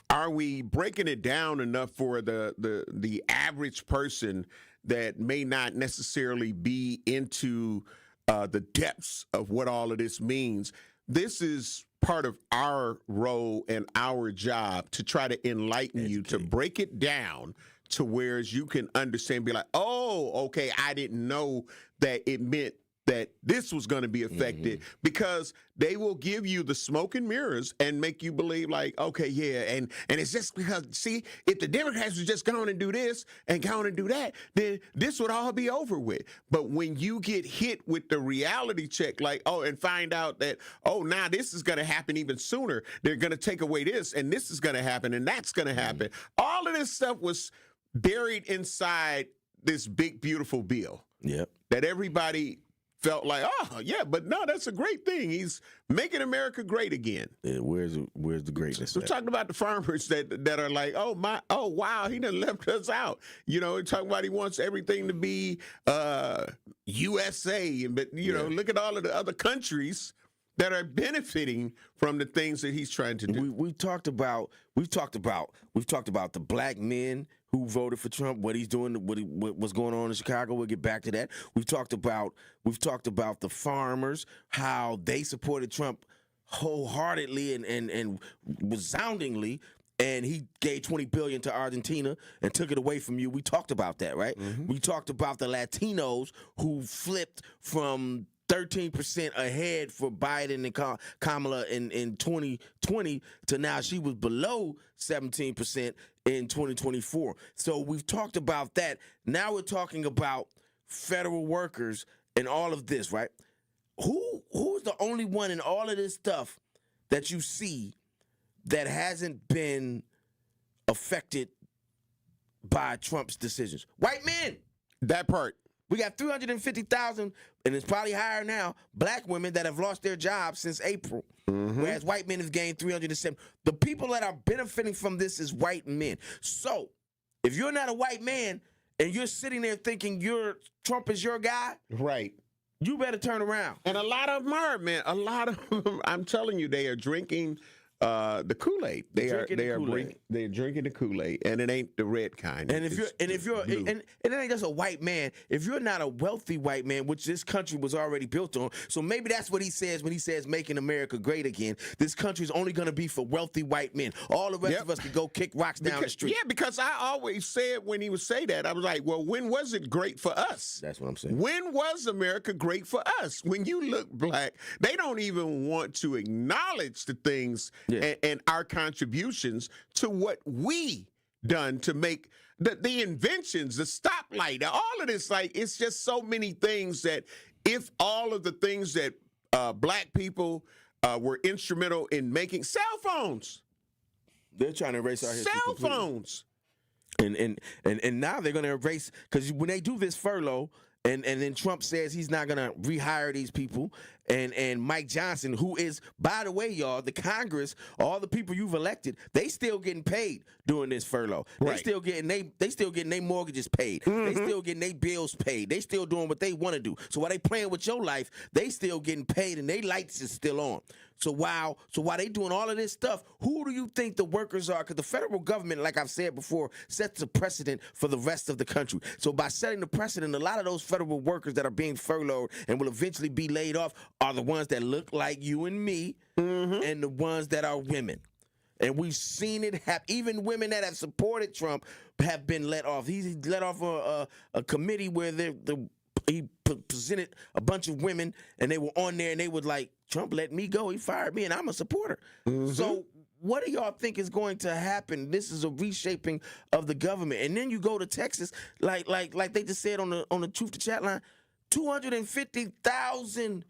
are we breaking it down enough for the average person that may not necessarily be into the depths of what all of this means? This is part of our role and our job to try to enlighten you, to break it down to where you can understand, be like, oh, okay, I didn't know that it meant that this was going to be affected, because they will give you the smoke and mirrors and make you believe like, okay, yeah, and it's just because, see, if the Democrats would just go on and do this and go on and do that, then this would all be over with. But when you get hit with the reality check, like, oh, and find out that, oh, now this is going to happen even sooner. They're going to take away this, and this is going to happen, and that's going to happen. All of this stuff was buried inside this big, beautiful bill. Yep. That everybody felt like, oh, yeah, but no, that's a great thing. He's making America great again. Yeah, where's the greatness? We're talking about the farmers that are like, oh wow, he done left us out. You know, talking about he wants everything to be USA, but look at all of the other countries that are benefiting from the things that he's trying to do. We've talked about the black men who voted for Trump, what he's doing, what's going on in Chicago. We'll get back to that. We've talked about the farmers, how they supported Trump wholeheartedly and resoundingly, and he gave $20 billion to Argentina and took it away from you. We talked about that, right? We talked about the Latinos who flipped from 13% ahead for Biden and Kamala in 2020 to now she was below 17% in 2024. So we've talked about that. Now we're talking about federal workers and all of this, right? Who's the only one in all of this stuff that you see that hasn't been affected by Trump's decisions? White men. That part. We got 350,000, and it's probably higher now, black women that have lost their jobs since April, whereas white men have gained 307. The people that are benefiting from this is white men. So if you're not a white man and you're sitting there thinking Trump is your guy, right? You better turn around. And a lot of them are, man. A lot of them, I'm telling you, they are drinking the Kool-Aid. They're drinking the Kool-Aid, and it ain't the red kind. And it ain't just a white man. If you're not a wealthy white man, which this country was already built on, so maybe that's what he says when he says making America great again. This country is only going to be for wealthy white men. All the rest of us can go kick rocks down the street. Yeah, because I always said when he would say that, I was like, well, when was it great for us? That's what I'm saying. When was America great for us? When you look black, they don't even want to acknowledge the things and our contributions to what we done to make the inventions, the stoplight, all of this. Like, it's just so many things that if all of the things that black people were instrumental in making, cell phones. They're trying to erase our history completely. Cell phones. And now they're going to erase, because when they do this furlough, and then Trump says he's not going to rehire these people, and Mike Johnson, who is, by the way, y'all, the Congress, all the people you've elected, they still getting paid during this furlough. Right. They still getting their mortgages paid. They still getting their bills paid. They still doing what they want to do. So while they playing with your life, they still getting paid and their lights is still on. So while they doing all of this stuff, who do you think the workers are? Because the federal government, like I've said before, sets a precedent for the rest of the country. So by setting the precedent, a lot of those federal workers that are being furloughed and will eventually be laid off are the ones that look like you and me, and the ones that are women. And we've seen it happen. Even women that have supported Trump have been let off. He's let off a committee where he presented a bunch of women, and they were on there, and they was like, Trump let me go. He fired me, and I'm a supporter. So what do y'all think is going to happen? This is a reshaping of the government. And then you go to Texas, like they just said on the Truth to Chat line, 250,000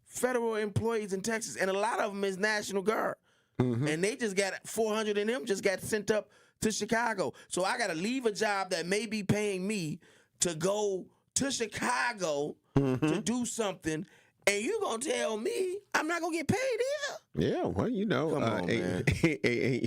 federal employees in Texas, and a lot of them is National Guard. And they just got 400 of them just got sent up to Chicago. So I got to leave a job that may be paying me to go to Chicago to do something, and you gonna tell me I'm not gonna get paid either? Yeah, well, you know, Come on, man.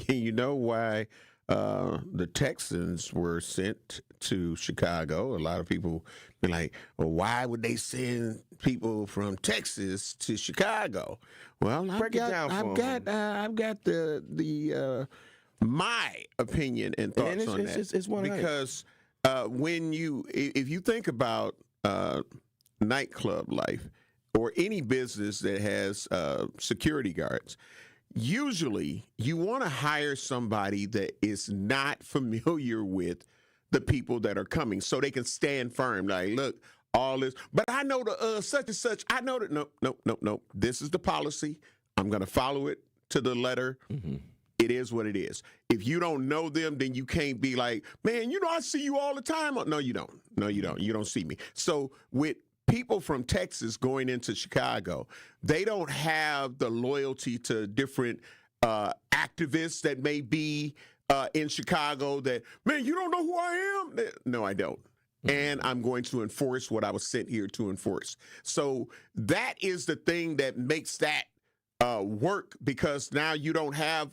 you know why the Texans were sent to Chicago. A lot of people be like, well, why would they send people from Texas to Chicago? Well, I've got the my opinion and thoughts on that. It's one because if you think about nightclub life or any business that has security guards, usually you want to hire somebody that is not familiar with the people that are coming so they can stand firm. Like, look, all this, but I know the such and such. I know that. No. This is the policy. I'm going to follow it to the letter. It is what it is. If you don't know them, then you can't be like, man, you know, I see you all the time. No, you don't. No, you don't. You don't see me. So with people from Texas going into Chicago, they don't have the loyalty to different activists that may be in Chicago that, man, you don't know who I am? No, I don't. And I'm going to enforce what I was sent here to enforce. So that is the thing that makes that work, because now you don't have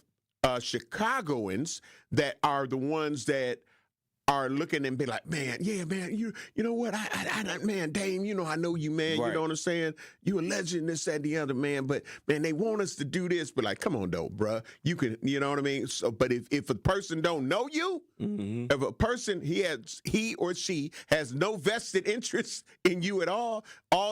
Chicagoans that are the ones that are looking and be like, man, yeah, man, you know what, I man, Dame, you know, I know you, man, Right. you know what I'm saying? You a legend, this, that, the other, man, but man, they want us to do this, but like, come on, though, bruh, you can, you know what I mean? So, but if a person don't know you, if a person, he or she has no vested interest in you at all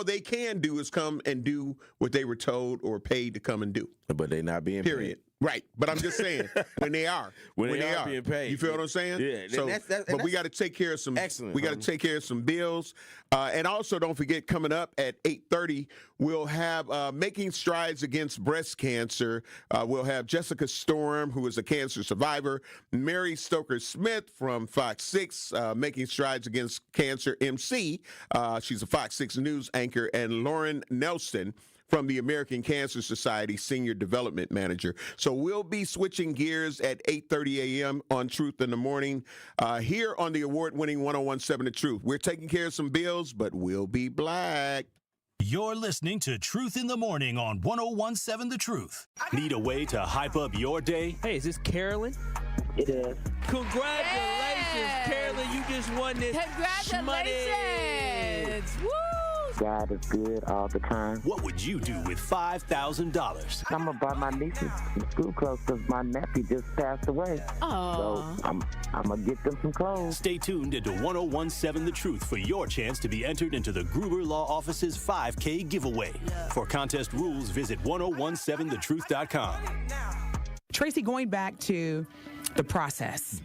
they can do is come and do what they were told or paid to come and do. But they not being Period. paid. Right, but I'm just saying when they are being paid. You feel what I'm saying? Yeah. So, but we got to take care of some. Excellent. We got to take care of some bills, and also don't forget, coming up at 8:30, we'll have Making Strides Against Breast Cancer. We'll have Jessica Storm, who is a cancer survivor, Mary Stoker Smith from Fox 6, Making Strides Against Cancer MC. She's a Fox 6 News anchor, and Lauren Nelson from the American Cancer Society, Senior Development Manager. So we'll be switching gears at 8:30 a.m. on Truth in the Morning here on the award-winning 101.7 The Truth. We're taking care of some bills, but we'll be black. You're listening to Truth in the Morning on 101.7 The Truth. Need a way to hype up your day? Hey, is this Carolyn? It is. Congratulations, Carolyn. You just won this Congratulations. Woo! God is good all the time. What would you do with $5,000? I'm going to buy my nieces some school clothes because my nephew just passed away. So I'm going to get them some clothes. Stay tuned into 101.7 The Truth for your chance to be entered into the Gruber Law Office's 5K giveaway. For contest rules, visit 1017thetruth.com. Tracy, going back to the process,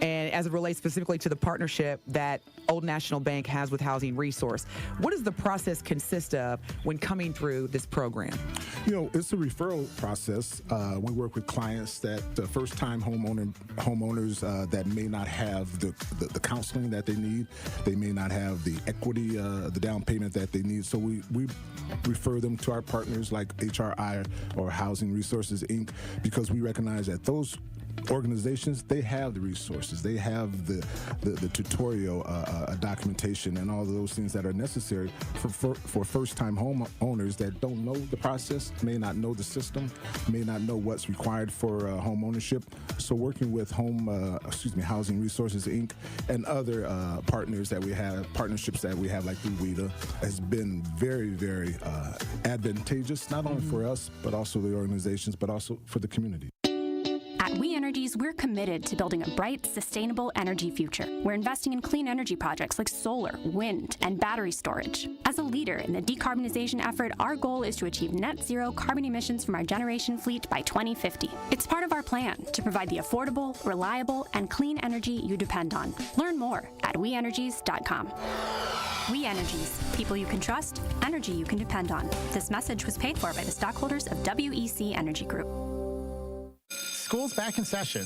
and as it relates specifically to the partnership that Old National Bank has with Housing Resource, what does the process consist of when coming through this program? You know, it's a referral process. We work with clients that first-time homeowners that may not have the counseling that they need. They may not have the equity, the down payment that they need. So we refer them to our partners like HRI or Housing Resources, Inc., because we recognize that those organizations, they have the resources. They have the tutorial documentation and all of those things that are necessary for first-time homeowners that don't know the process, may not know the system, may not know what's required for home ownership. So working with Housing Resources, Inc. and other partnerships that we have like through WIDA has been very, very advantageous, not only for us, but also the organizations, but also for the community. At We Energies, we're committed to building a bright, sustainable energy future. We're investing in clean energy projects like solar, wind, and battery storage. As a leader in the decarbonization effort, our goal is to achieve net zero carbon emissions from our generation fleet by 2050. It's part of our plan to provide the affordable, reliable, and clean energy you depend on. Learn more at WeEnergies.com. We Energies, people you can trust, energy you can depend on. This message was paid for by the stockholders of WEC Energy Group. School's back in session.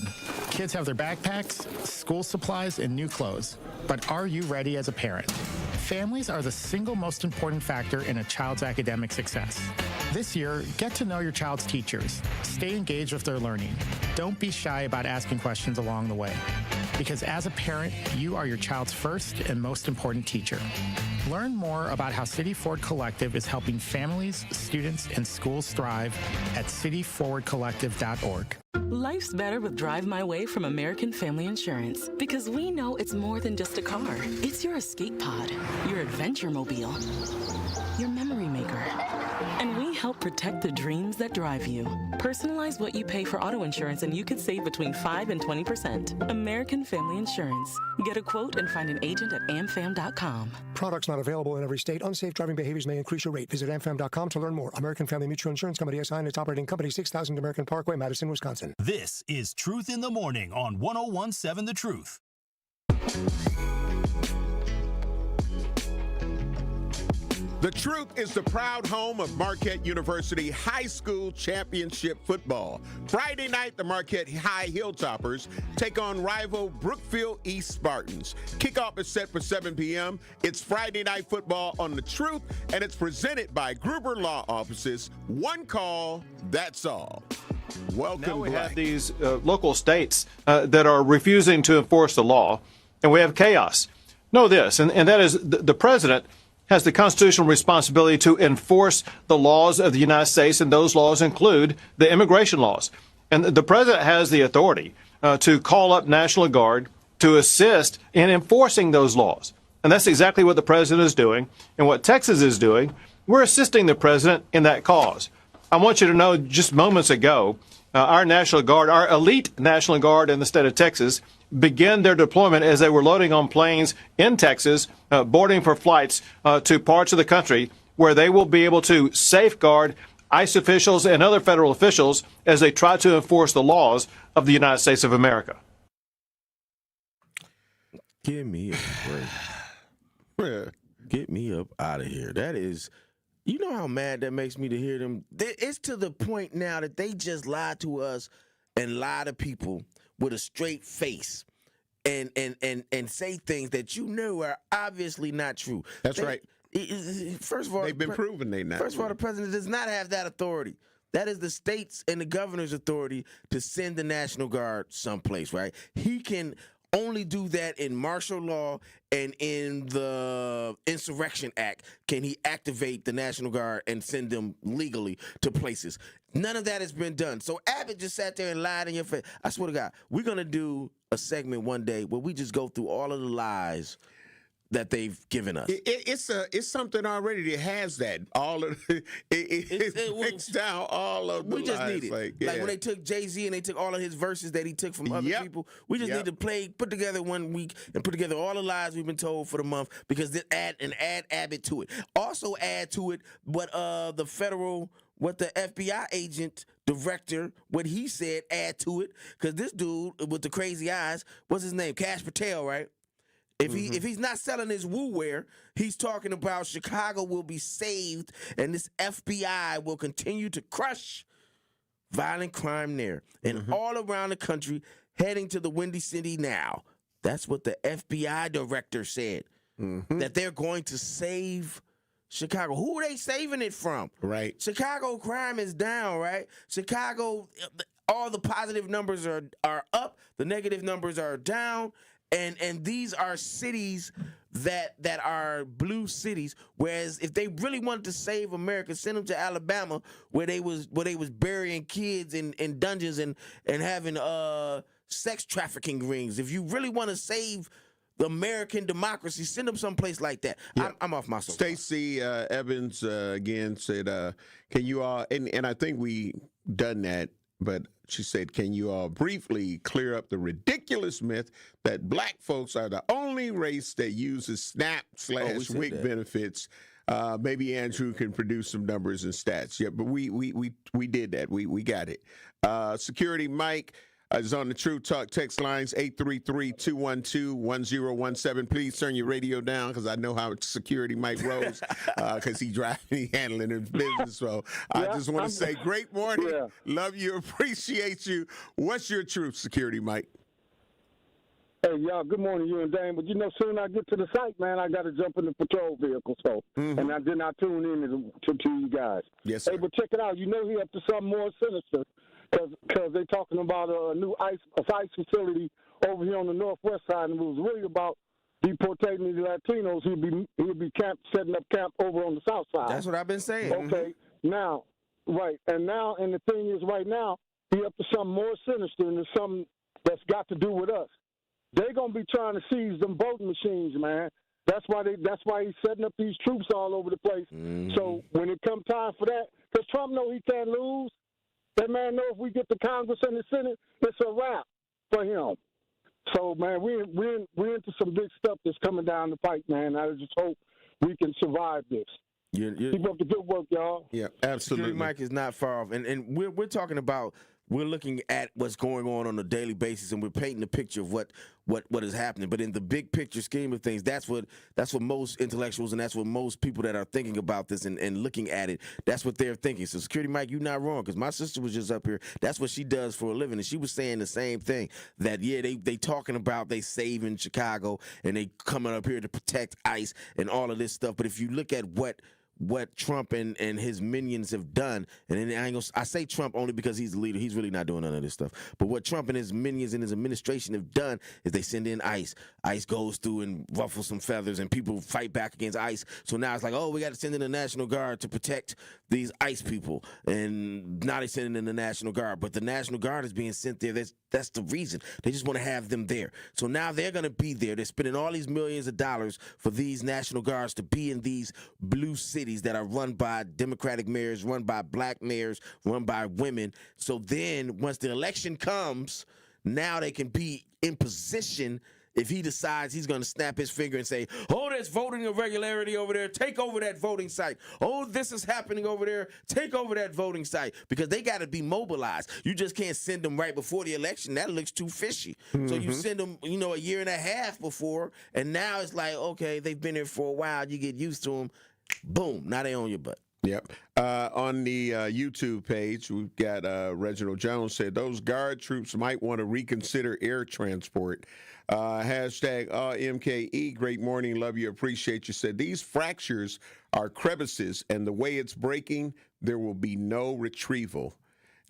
Kids have their backpacks, school supplies, and new clothes. But are you ready as a parent? Families are the single most important factor in a child's academic success. This year, get to know your child's teachers. Stay engaged with their learning. Don't be shy about asking questions along the way. Because as a parent, you are your child's first and most important teacher. Learn more about how City Forward Collective is helping families, students, and schools thrive at cityforwardcollective.org. Life's better with Drive My Way from American Family Insurance because we know it's more than just a car. It's your escape pod, your adventure mobile, your memory maker. And we help protect the dreams that drive you. Personalize what you pay for auto insurance and you could save between 5 and 20%. American Family Insurance. Get a quote and find an agent at amfam.com. Products not available in every state. Unsafe driving behaviors may increase your rate. Visit amfam.com to learn more. American Family Mutual Insurance Company SI and its operating company, 6000 American Parkway, Madison, Wisconsin. This is Truth in the Morning on 1017 The Truth. The Truth is the proud home of Marquette University High School Championship football. Friday night, the Marquette High Hilltoppers take on rival Brookfield East Spartans. Kickoff is set for 7 p.m. It's Friday night football on The Truth, and it's presented by Gruber Law Offices. One call, that's all. Welcome. Now we have these local states that are refusing to enforce the law, and we have chaos. Know this, and that is the president has the constitutional responsibility to enforce the laws of the United States, and those laws include the immigration laws. And the president has the authority to call up National Guard to assist in enforcing those laws. And that's exactly what the president is doing, and what Texas is doing. We're assisting the president in that cause. I want you to know just moments ago, our National Guard, our elite National Guard in the state of Texas, began their deployment as they were loading on planes in Texas, boarding for flights to parts of the country where they will be able to safeguard ICE officials and other federal officials as they try to enforce the laws of the United States of America. Give me a break. Get me up out of here. That is, you know how mad that makes me to hear them. It's to the point now that they just lie to us and lie to people with a straight face and say things that you know are obviously not true. That's right. First of all, they've been proven they're not. First of all, the president does not have that authority. That is the state's and the governor's authority to send the National Guard someplace, right? He can only do that in martial law and in the Insurrection Act can he activate the National Guard and send them legally to places. None of that has been done. So Abbott just sat there and lied in your face. I swear to God, we're going to do a segment one day where we just go through all of the lies that they've given us. It's something already that has that. All of it breaks down all of the we just lies. need it. Like when they took Jay-Z and they took all of his verses that he took from other people. We just need to put together 1 week and put together all the lies we've been told for the month because add Abbott to it. Also add to it what the FBI agent director, what he said, add to it. Because this dude with the crazy eyes, what's his name? Kash Patel, right? If he's not selling his woo-wear, he's talking about Chicago will be saved and this FBI will continue to crush violent crime there. And all around the country, heading to the Windy City now. That's what the FBI director said, that they're going to save Chicago. Who are they saving it from? Right. Chicago crime is down, right? Chicago, all the positive numbers are up, the negative numbers are down, and these are cities that are blue cities. Whereas if they really wanted to save America, send them to Alabama where they was burying kids in dungeons and having sex trafficking rings. If you really want to save the American democracy, send them someplace like that. Yeah. I'm off my soapbox. Stacey Evans again said, "Can you all?" And I think we done that, but she said, "Can you all briefly clear up the ridiculous myth that black folks are the only race that uses SNAP/WIC benefits?" Maybe Andrew can produce some numbers and stats. Yeah, but we did that. We got it. Security Mike is on the True Talk text lines, 833-212-1017. Please turn your radio down because I know how Security Mike rolls because he handling his business. So I just want to say great morning. Yeah. Love you. Appreciate you. What's your truth, Security Mike? Hey, y'all, good morning, you and Dane. But, soon I get to the site, man, I got to jump in the patrol vehicle. So, and then I tune in to you guys. Yes, sir. Hey, but check it out. He up to something more sinister. Because they're talking about a new ice facility over here on the northwest side, and it was really about deportating the Latinos. He'll be setting up camp over on the south side. That's what I've been saying. Okay, now, right, and the thing is, right now, he up to something more sinister, and it's something that's got to do with us. They're gonna be trying to seize them voting machines, man. That's why he's setting up these troops all over the place. So when it comes time for that, because Trump know he can't lose. That man know if we get the Congress and the Senate, it's a wrap for him. So, man, we're into some big stuff that's coming down the pipe, man. I just hope we can survive this. Keep up the good work, y'all. Yeah, absolutely. Security Mike is not far off, and we're talking about. We're looking at what's going on a daily basis, and we're painting a picture of what is happening. But in the big picture scheme of things, that's what most intellectuals and that's what most people that are thinking about this and looking at it, that's what they're thinking. So, Security Mike, you're not wrong, because my sister was just up here. That's what she does for a living, and she was saying the same thing. That they talking about they saving Chicago and they coming up here to protect ICE and all of this stuff. But if you look at what Trump and his minions have done, and I say Trump only because he's the leader. He's really not doing none of this stuff. But what Trump and his minions and his administration have done is they send in ICE. ICE goes through and ruffles some feathers, and people fight back against ICE. So now it's like, oh, we got to send in the National Guard to protect these ICE people. And now they're sending in the National Guard. But the National Guard is being sent there. That's the reason. They just want to have them there. So now they're going to be there. They're spending all these millions of dollars for these National Guards to be in these blue cities that are run by Democratic mayors, run by black mayors, run by women. So then once the election comes, now they can be in position. If he decides he's going to snap his finger and say, oh, there's voting irregularity over there, take over that voting site. Oh, this is happening over there, take over that voting site. Because they got to be mobilized. You just can't send them right before the election. That looks too fishy. So you send them, a year and a half before, and now it's like, okay, they've been here for a while. You get used to them. Boom, now they on your butt. Yep. On the YouTube page, we've got Reginald Jones said those guard troops might want to reconsider air transport. Hashtag MKE, great morning, love you, appreciate you. Said these fractures are crevices, and the way it's breaking, there will be no retrieval.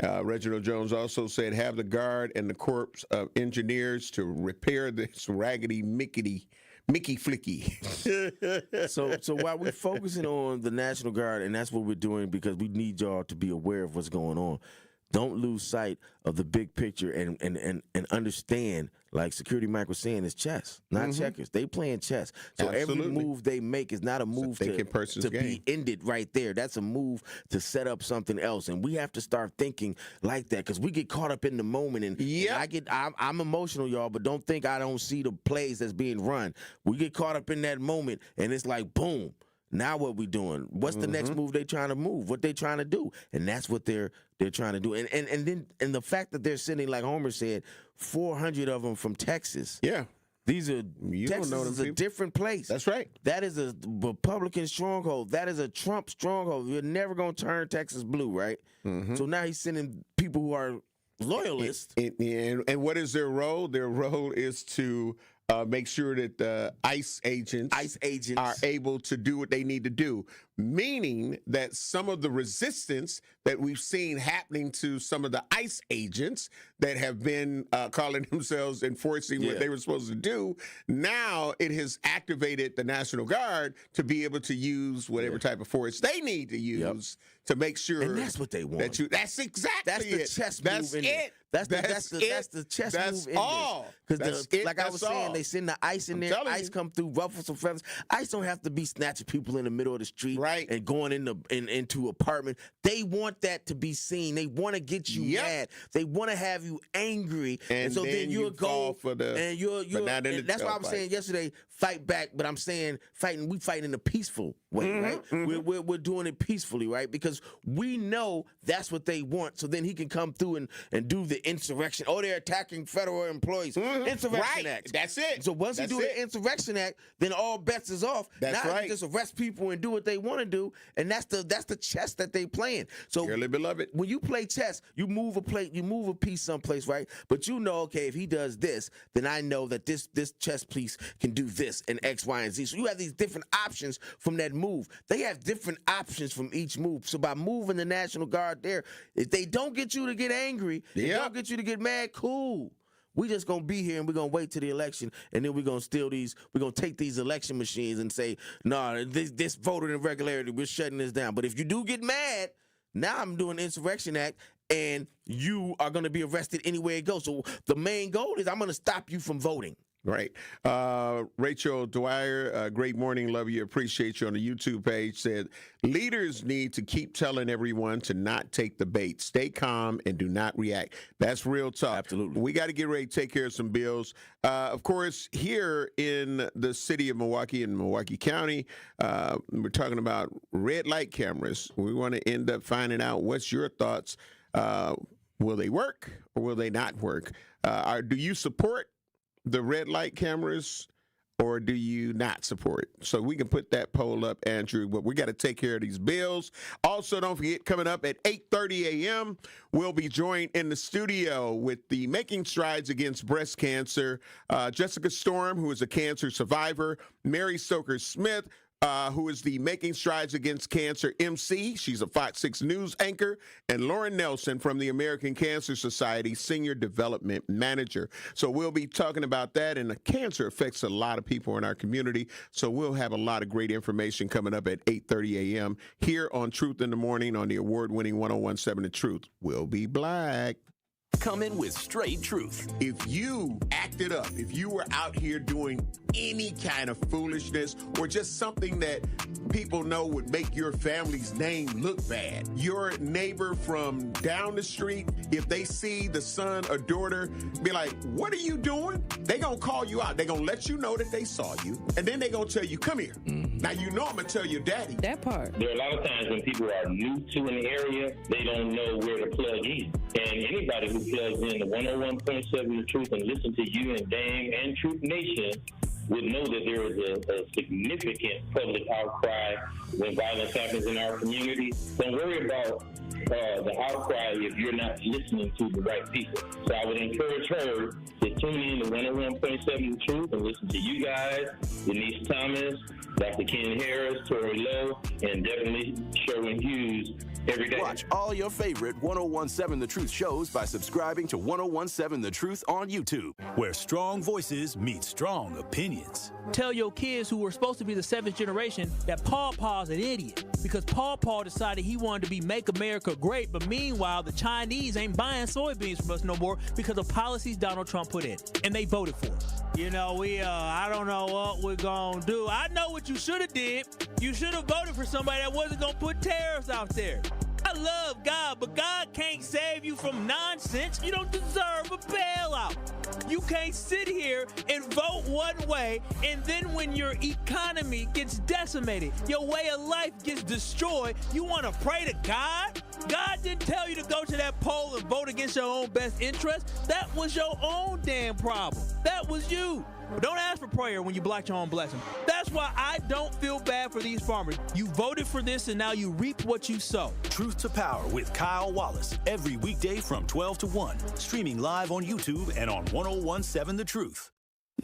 Reginald Jones also said have the guard and the corps of engineers to repair this raggedy Mickey Flicky. So while we're focusing on the National Guard, and that's what we're doing because we need y'all to be aware of what's going on, don't lose sight of the big picture and understand, like Security Mike was saying, it's chess, not checkers. They playing chess. So every move they make is not a move to be ended right there. That's a move to set up something else. And we have to start thinking like that because we get caught up in the moment. And I'm emotional, y'all, but don't think I don't see the plays that's being run. We get caught up in that moment, and it's like, boom. Now what we doing? What's the next move they trying to move? What they trying to do? And that's what they're trying to do. And then the fact that they're sending, like Homer said, 400 of them from Texas. Yeah. Texas is a different place. That's right. That is a Republican stronghold. That is a Trump stronghold. You're never going to turn Texas blue, right? So now he's sending people who are loyalists. And what is their role? Their role is to make sure that the ICE agents are able to do what they need to do. meaning that some of the resistance that we've seen happening to some of the ICE agents that have been calling themselves enforcing what they were supposed to do, now it has activated the National Guard to be able to use whatever type of force they need to use to make sure. And that's what they want. That's exactly That's the chess move in it. That's the chess move in all. Because like I was saying, they send the ICE in there. ICE come through, ruffle some feathers. ICE don't have to be snatching people in the middle of the street and going into apartment. They want that to be seen. They want to get you mad. They want to have you angry. And so then you'll go for the. And you're and that's why I was saying yesterday, fight back. But I'm saying we fighting in a peaceful way, right? We're doing it peacefully, right? Because we know that's what they want. So then he can come through and do the insurrection. Oh, they're attacking federal employees. Insurrection Act. That's it. So once he do the Insurrection Act, then all bets is off. That's now you just arrest people and do what they want to do, and that's the chess that they playing. So dearly beloved, when you play chess, you move a piece someplace, right? But you know, okay, if he does this, then I know that this chess piece can do this and X, Y, and Z. So you have these different options from that move. They have different options from each move. So by moving the National Guard there, if they don't get you to get angry, they don't get you to get mad, cool. We just gonna be here and we're gonna wait till the election, and then we're gonna take these election machines and say, no, this voter irregularity, we're shutting this down. But if you do get mad, now I'm doing the Insurrection Act, and you are gonna be arrested anywhere it goes. So the main goal is I'm gonna stop you from voting. Right. Rachel Dwyer, great morning. Love you. Appreciate you on the YouTube page. Said leaders need to keep telling everyone to not take the bait. Stay calm and do not react. That's real talk. Absolutely. We got to get ready to take care of some bills. Of course, here in the city of Milwaukee and Milwaukee County, we're talking about red light cameras. We want to end up finding out what's your thoughts. Will they work or will they not work? Do you support the red light cameras, or do you not support? So we can put that poll up, Andrew, but we got to take care of these bills. Also, don't forget, coming up at 8:30 a.m., we'll be joined in the studio with the Making Strides Against Breast Cancer, Jessica Storm, who is a cancer survivor, Mary Stoker-Smith, who is the Making Strides Against Cancer MC. She's a Fox 6 News anchor. And Lauren Nelson from the American Cancer Society, Senior Development Manager. So we'll be talking about that. And the cancer affects a lot of people in our community. So we'll have a lot of great information coming up at 8:30 a.m. here on Truth in the Morning on the award-winning 101.7 The Truth. We'll be black. Come in with straight truth. If you acted up, if you were out here doing any kind of foolishness or just something that people know would make your family's name look bad, your neighbor from down the street, if they see the son or daughter, be like, what are you doing? They gonna call you out. They gonna let you know that they saw you, and then they gonna tell you, come here. Now you know I'm gonna tell your daddy. That part. There are a lot of times when people are new to an area, they don't know where to plug in. And anybody who plugs in the 101.7 The Truth and listen to you and Dame and Truth Nation would know that there is a significant public outcry when violence happens in our community. Don't worry about the outcry if you're not listening to the right people. So I would encourage her to tune in to 101.7 The Truth and listen to you guys, Denise Thomas, Dr. Ken Harris, Tori Lowe, and definitely Sherwin Hughes every day. Watch all your favorite 101.7 The Truth shows by subscribing to 101.7 The Truth on YouTube, where strong voices meet strong opinions. Tell your kids who were supposed to be the seventh generation that Paw Paw's an idiot because Paw Paw decided he wanted to be Make America Great, but meanwhile the Chinese ain't buying soybeans from us no more because of policies Donald Trump put in, and they voted for us. You know, I don't know what we're gonna do. I know what you should have did. You should have voted for somebody that wasn't gonna put tariffs out there. I love God, but God can't save you from nonsense. You don't deserve a bailout. You can't sit here and vote one way, and then when your economy gets decimated, your way of life gets destroyed, you want to pray to God? God didn't tell you to go to that poll and vote against your own best interest. That was your own damn problem. That was you. But don't ask for prayer when you block your own blessing. That's why I don't feel bad for these farmers. You voted for this, and now you reap what you sow. Truth to Power with Kyle Wallace, every weekday from 12 to 1. Streaming live on YouTube and on 101.7 The Truth.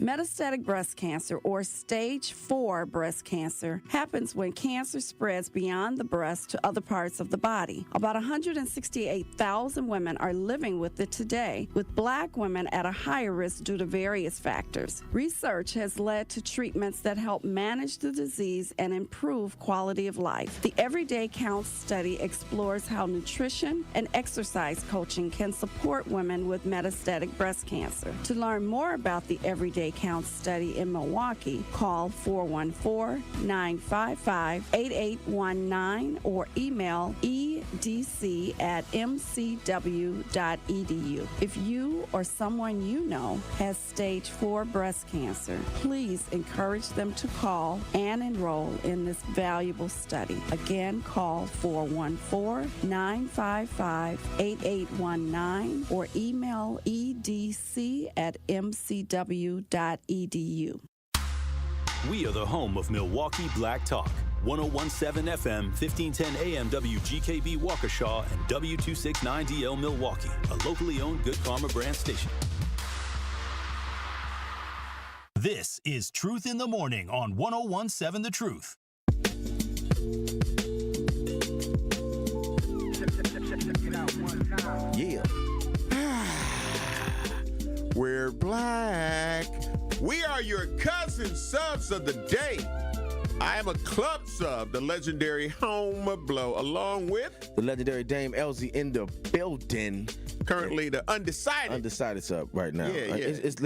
Metastatic breast cancer, or stage 4 breast cancer, happens when cancer spreads beyond the breast to other parts of the body. About 168,000 women are living with it today, with Black women at a higher risk due to various factors. Research has led to treatments that help manage the disease and improve quality of life. The Everyday Counts study explores how nutrition and exercise coaching can support women with metastatic breast cancer. To learn more about the Everyday Counts study in Milwaukee, call 414-955-8819 or email edc@mcw.edu. If you or someone you know has stage 4 breast cancer, please encourage them to call and enroll in this valuable study. Again, call 414-955-8819 or email edc@mcw.edu. We are the home of Milwaukee Black Talk. 1017 FM, 1510 AM WGKB Waukesha, and W269DL Milwaukee, a locally owned Good Karma brand station. This is Truth in the Morning on 1017 The Truth. Yeah. We're black. We are your cousin subs of the day. I am a club sub, the legendary Home Blow, along with the legendary Dame Elsie in the building. Currently the undecided sub right now. Yeah, yeah. It's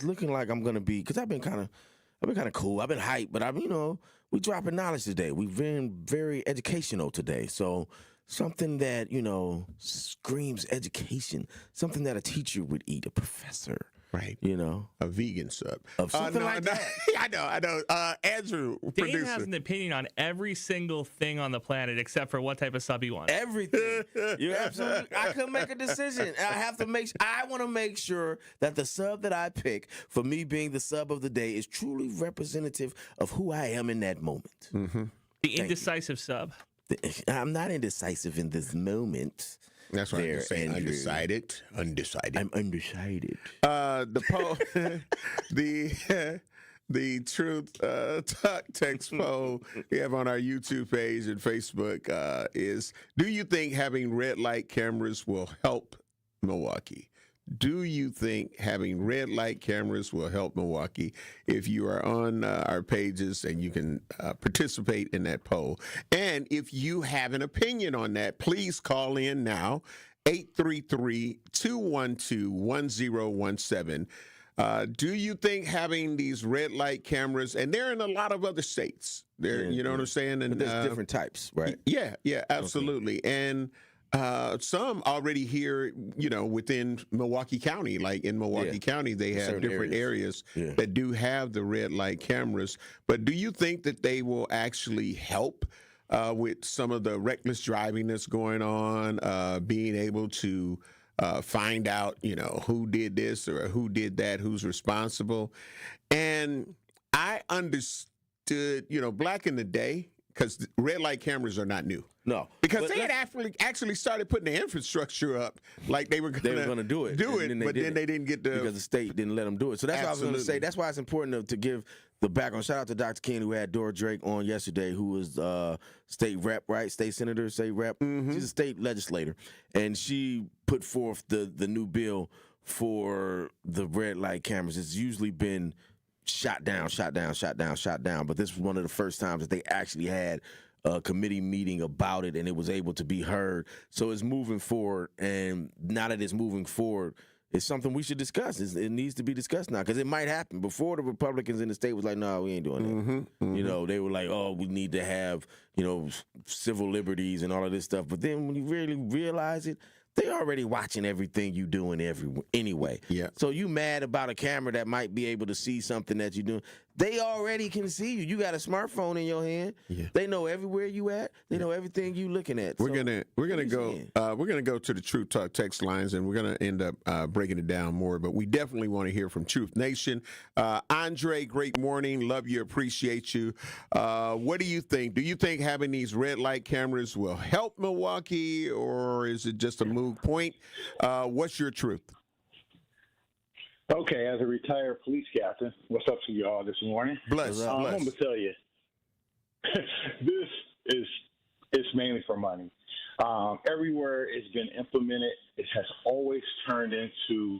looking like I'm gonna be, because I've been kind of cool. I've been hyped, but we dropping knowledge today. We've been very educational today. So something that, screams education, something that a teacher would eat, a professor. Right. A vegan sub. Of something like that. I know. Andrew, Dane producer. has an opinion on every single thing on the planet except for what type of sub he wants. Everything. You're absolutely. I couldn't make a decision. I want to make sure that the sub that I pick for me being the sub of the day is truly representative of who I am in that moment. Mm-hmm. The indecisive sub. I'm not indecisive in this moment. That's what I'm saying. Undecided. I'm undecided. The poll, the truth text poll we have on our YouTube page and Facebook is: do you think having red light cameras will help Milwaukee? Do you think having red light cameras will help Milwaukee? If you are on our pages, and you can participate in that poll. And if you have an opinion on that, please call in now, 833-212-1017. Do you think having these red light cameras, and they're in a lot of other states, you know what I'm saying? And but there's different types, right? Yeah, absolutely. Okay. And some already here, within Milwaukee County. Like in Milwaukee County, they have certain different areas that do have the red light cameras. But do you think that they will actually help with some of the reckless driving that's going on, being able to find out, who did this or who did that, who's responsible? And I understood, back in the day, because red light cameras are not new. No, because they had actually started putting the infrastructure up, like they were going to do it. Then they didn't get the, because the state didn't let them do it. So that's what I was going to say. That's why it's important to give the background. Shout out to Dr. Ken, who had Dora Drake on yesterday, who was state rep, right? State senator, state rep. Mm-hmm. She's a state legislator, and she put forth the new bill for the red light cameras. It's usually been shot down. But this was one of the first times that they actually had a committee meeting about it, and it was able to be heard. So it's moving forward, and now that it's moving forward, it's something we should discuss. It needs to be discussed now, because it might happen. Before, the Republicans in the state was like, no, we ain't doing that. Mm-hmm, mm-hmm. They were like, oh, we need to have, civil liberties and all of this stuff. But then when you really realize it, they already watching everything you doing anyway. Yeah. So you mad about a camera that might be able to see something that you're doing? They already can see you. You got a smartphone in your hand. Yeah. They know everywhere you at. They know everything you looking at. We're gonna go to the Truth Talk text lines, and we're gonna end up breaking it down more. But we definitely want to hear from Truth Nation. Andre, great morning. Love you. Appreciate you. What do you think? Do you think having these red light cameras will help Milwaukee, or is it just a moot point? What's your truth? Okay, as a retired police captain, what's up to y'all this morning? Bless. I'm going to tell you, it's mainly for money. Everywhere it's been implemented, it has always turned into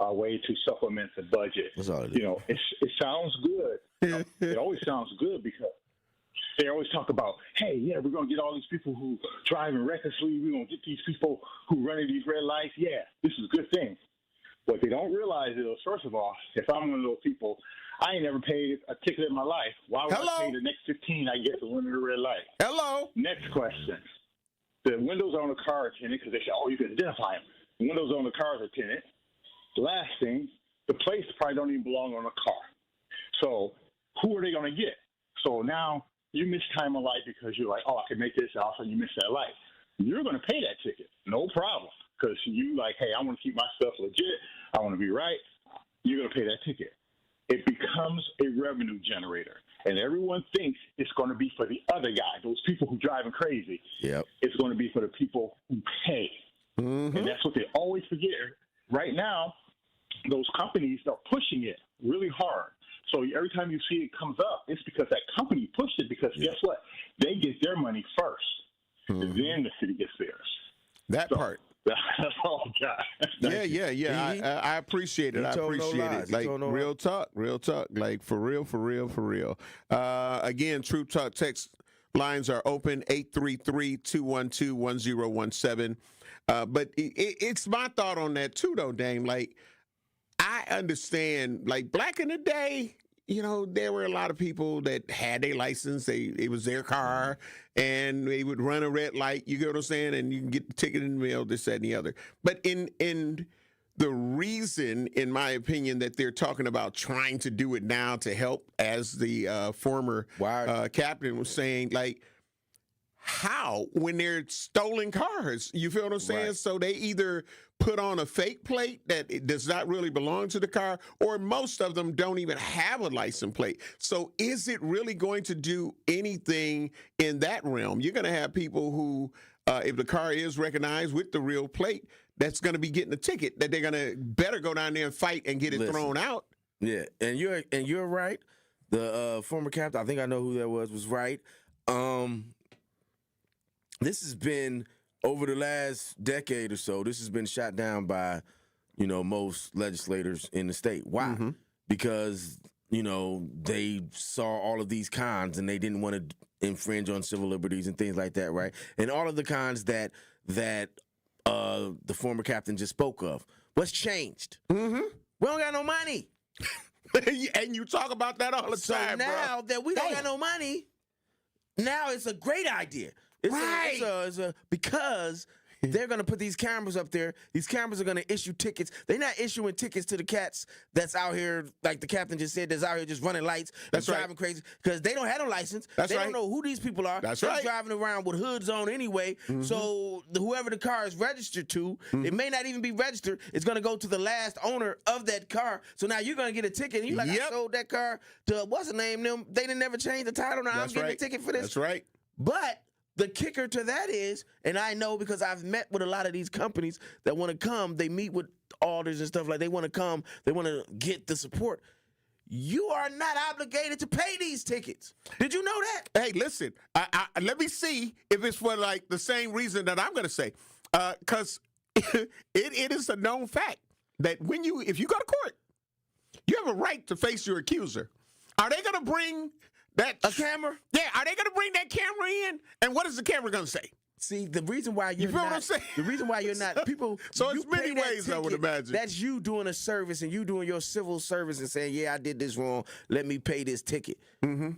a way to supplement the budget. You know, it sounds good. It always sounds good because they always talk about, hey, yeah, we're going to get all these people who driving recklessly. We're going to get these people who running these red lights. Yeah, this is a good thing. What they don't realize is, first of all, if I'm one of those people, I ain't never paid a ticket in my life. Why would I pay the next 15 I get for running the red light? Hello. Next question. The windows on the car are tinted because they say, oh, you can identify them. The windows on the cars are tinted. Last thing, the plates probably don't even belong on the car. So who are they going to get? So now you mistime a light because you're like, oh, I can make this off, and you miss that light. You're going to pay that ticket. No problem. Because you like, hey, I want to keep my stuff legit. I want to be right. You're going to pay that ticket. It becomes a revenue generator. And everyone thinks it's going to be for the other guy, those people who driving crazy. Yep. It's going to be for the people who pay. And that's what they always forget. Right now, those companies are pushing it really hard. So every time you see it comes up, it's because that company pushed it because guess what? They get their money first. Then the city gets theirs. That part. That's all, guys. Yeah. I appreciate it. I appreciate it. Like real talk. Like for real. Again, True Talk text lines are open 833-212-1017. But it's my thought on that too, though, Dame. Like I understand. Like back in the day, you know, there were a lot of people that had their license. It was their car, and they would run a red light. You get what I'm saying? And you can get the ticket in the mail, this, that, and the other. But in the reason, in my opinion, that they're talking about trying to do it now to help, as the former captain was saying, like, how when they're stolen cars? You feel what I'm saying? Right. So they either put on a fake plate that it does not really belong to the car, or most of them don't even have a license plate. So is it really going to do anything in that realm? You're going to have people who, if the car is recognized with the real plate, that's going to be getting a ticket that they're going to better go down there and fight and get it thrown out. Yeah, and you're right. The former captain, I think I know who that was right. This has been, over the last decade or so, this has been shot down by, you know, most legislators in the state. Why? Because, you know, they saw all of these cons and they didn't want to infringe on civil liberties and things like that, right? And all of the cons that the former captain just spoke of. What's changed? We don't got no money. And you talk about that all the time, bro. So now that we don't got no money, now it's a great idea. Because they're going to put these cameras up there. These cameras are going to issue tickets. They're not issuing tickets to the cats that's out here, like the captain just said, that's out here just running lights and driving crazy, because they don't have no license. They don't know who these people are. They're driving around with hoods on anyway. So whoever the car is registered to, it may not even be registered. It's going to go to the last owner of that car. So now you're going to get a ticket. And you're like, I sold that car to, what's the name? Them. They didn't never change the title. Now I'm getting a ticket for this. That's right. But the kicker to that is, and I know because I've met with a lot of these companies that want to come, they meet with alders and stuff, like they want to come, they want to get the support. You are not obligated to pay these tickets. Did you know that? Hey, listen, let me see if it's for like the same reason that I'm going to say. Because it is a known fact that if you go to court, you have a right to face your accuser. Are they going to bring a camera? Yeah, are they going to bring that camera in? And what is the camera going to say? See, the reason why you're not, what I'm saying? The reason why you're not, people. So it's many ways, ticket, I would imagine. That's you doing a service and you doing your civil service and saying, yeah, I did this wrong. Let me pay this ticket.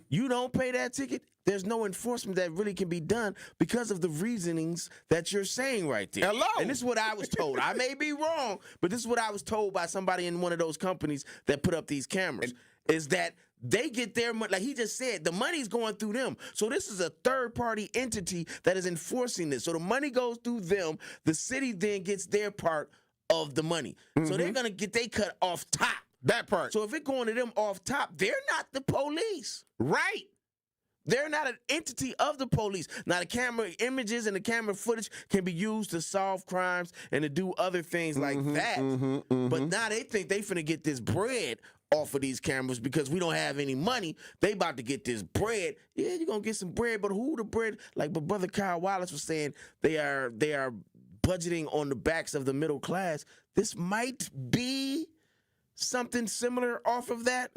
You don't pay that ticket. There's no enforcement that really can be done because of the reasonings that you're saying right there. Hello. And this is what I was told. I may be wrong, but this is what I was told by somebody in one of those companies that put up these cameras, is that they get their money. Like he just said, the money's going through them. So this is a third-party entity that is enforcing this. So the money goes through them. The city then gets their part of the money. So they're going to get they cut off top. That part. So if it's going to them off top, they're not the police. Right. They're not an entity of the police. Now, the camera images and the camera footage can be used to solve crimes and to do other things like that. But now they think they finna get this bread off of these cameras because we don't have any money. They about to get this bread. Yeah, you're going to get some bread, but who the bread? Like my brother Kyle Wallace was saying, they are budgeting on the backs of the middle class. This might be something similar off of that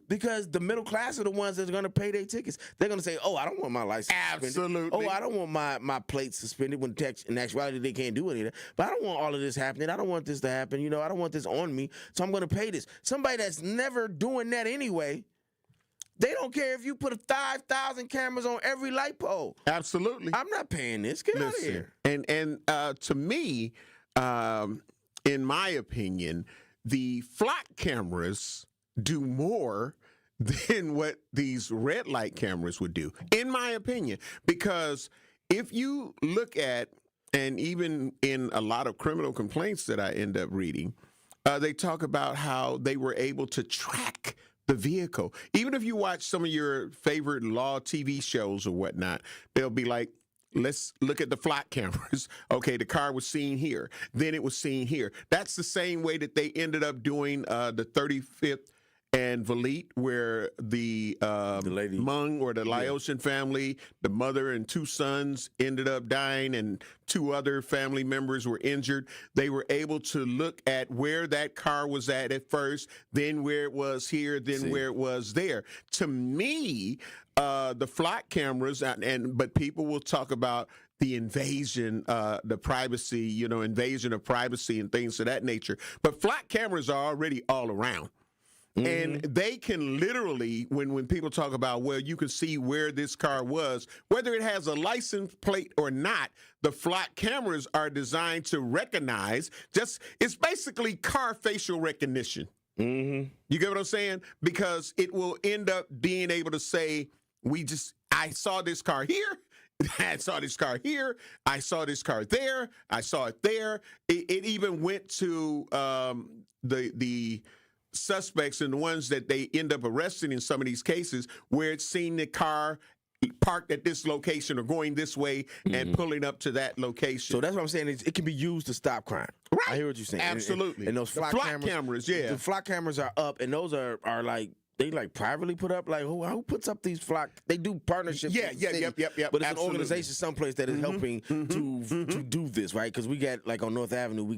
because the middle class are the ones that are going to pay their tickets. They're going to say, oh, I don't want my license suspended. Oh, I don't want my plates suspended when in actuality they can't do any of that. But I don't want all of this happening. I don't want this to happen. You know, I don't want this on me. So I'm going to pay this. Somebody that's never doing that anyway, they don't care if you put 5,000 cameras on every light pole. Absolutely. I'm not paying this. Get out of here. And to me, in my opinion, the flock cameras do more than what these red light cameras would do, in my opinion. Because if you look at, and even in a lot of criminal complaints that I end up reading, they talk about how they were able to track the vehicle. Even if you watch some of your favorite law TV shows or whatnot, they'll be like, let's look at the flock cameras. Okay, the car was seen here. Then it was seen here. That's the same way that they ended up doing the 35th and Valete, where the lady Mung or the Laotian family, the mother and two sons ended up dying and two other family members were injured. They were able to look at where that car was at first, then where it was here, then where it was there. To me, the flock cameras, but people will talk about the invasion, the privacy, invasion of privacy and things of that nature. But flock cameras are already all around. And they can literally, when people talk about, well, you can see where this car was, whether it has a license plate or not, the flock cameras are designed to recognize, it's basically car facial recognition. You get what I'm saying? Because it will end up being able to say, I saw this car here. I saw this car here. I saw this car there. I saw it there. It even went to the suspects and the ones that they end up arresting in some of these cases where it's seen the car parked at this location or going this way and pulling up to that location. So that's what I'm saying. It can be used to stop crime. Right. I hear what you're saying. Absolutely. And those flock cameras, yeah. The flock cameras are up, and those are like, they like privately put up. Like who puts up these flock? They do partnerships. Yep. But it's an organization someplace that is helping to do this, right? Because we got, like on North Avenue,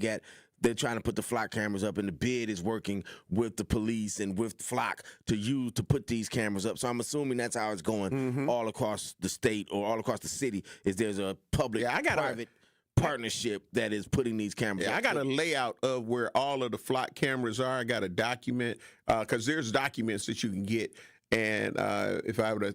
they're trying to put the flock cameras up, and the bid is working with the police and with flock to put these cameras up. So I'm assuming that's how it's going all across the state or all across the city. Is there's a public-private partnership that is putting these cameras up. I got a layout of where all of the flock cameras are. I got a document because there's documents that you can get, and if I would have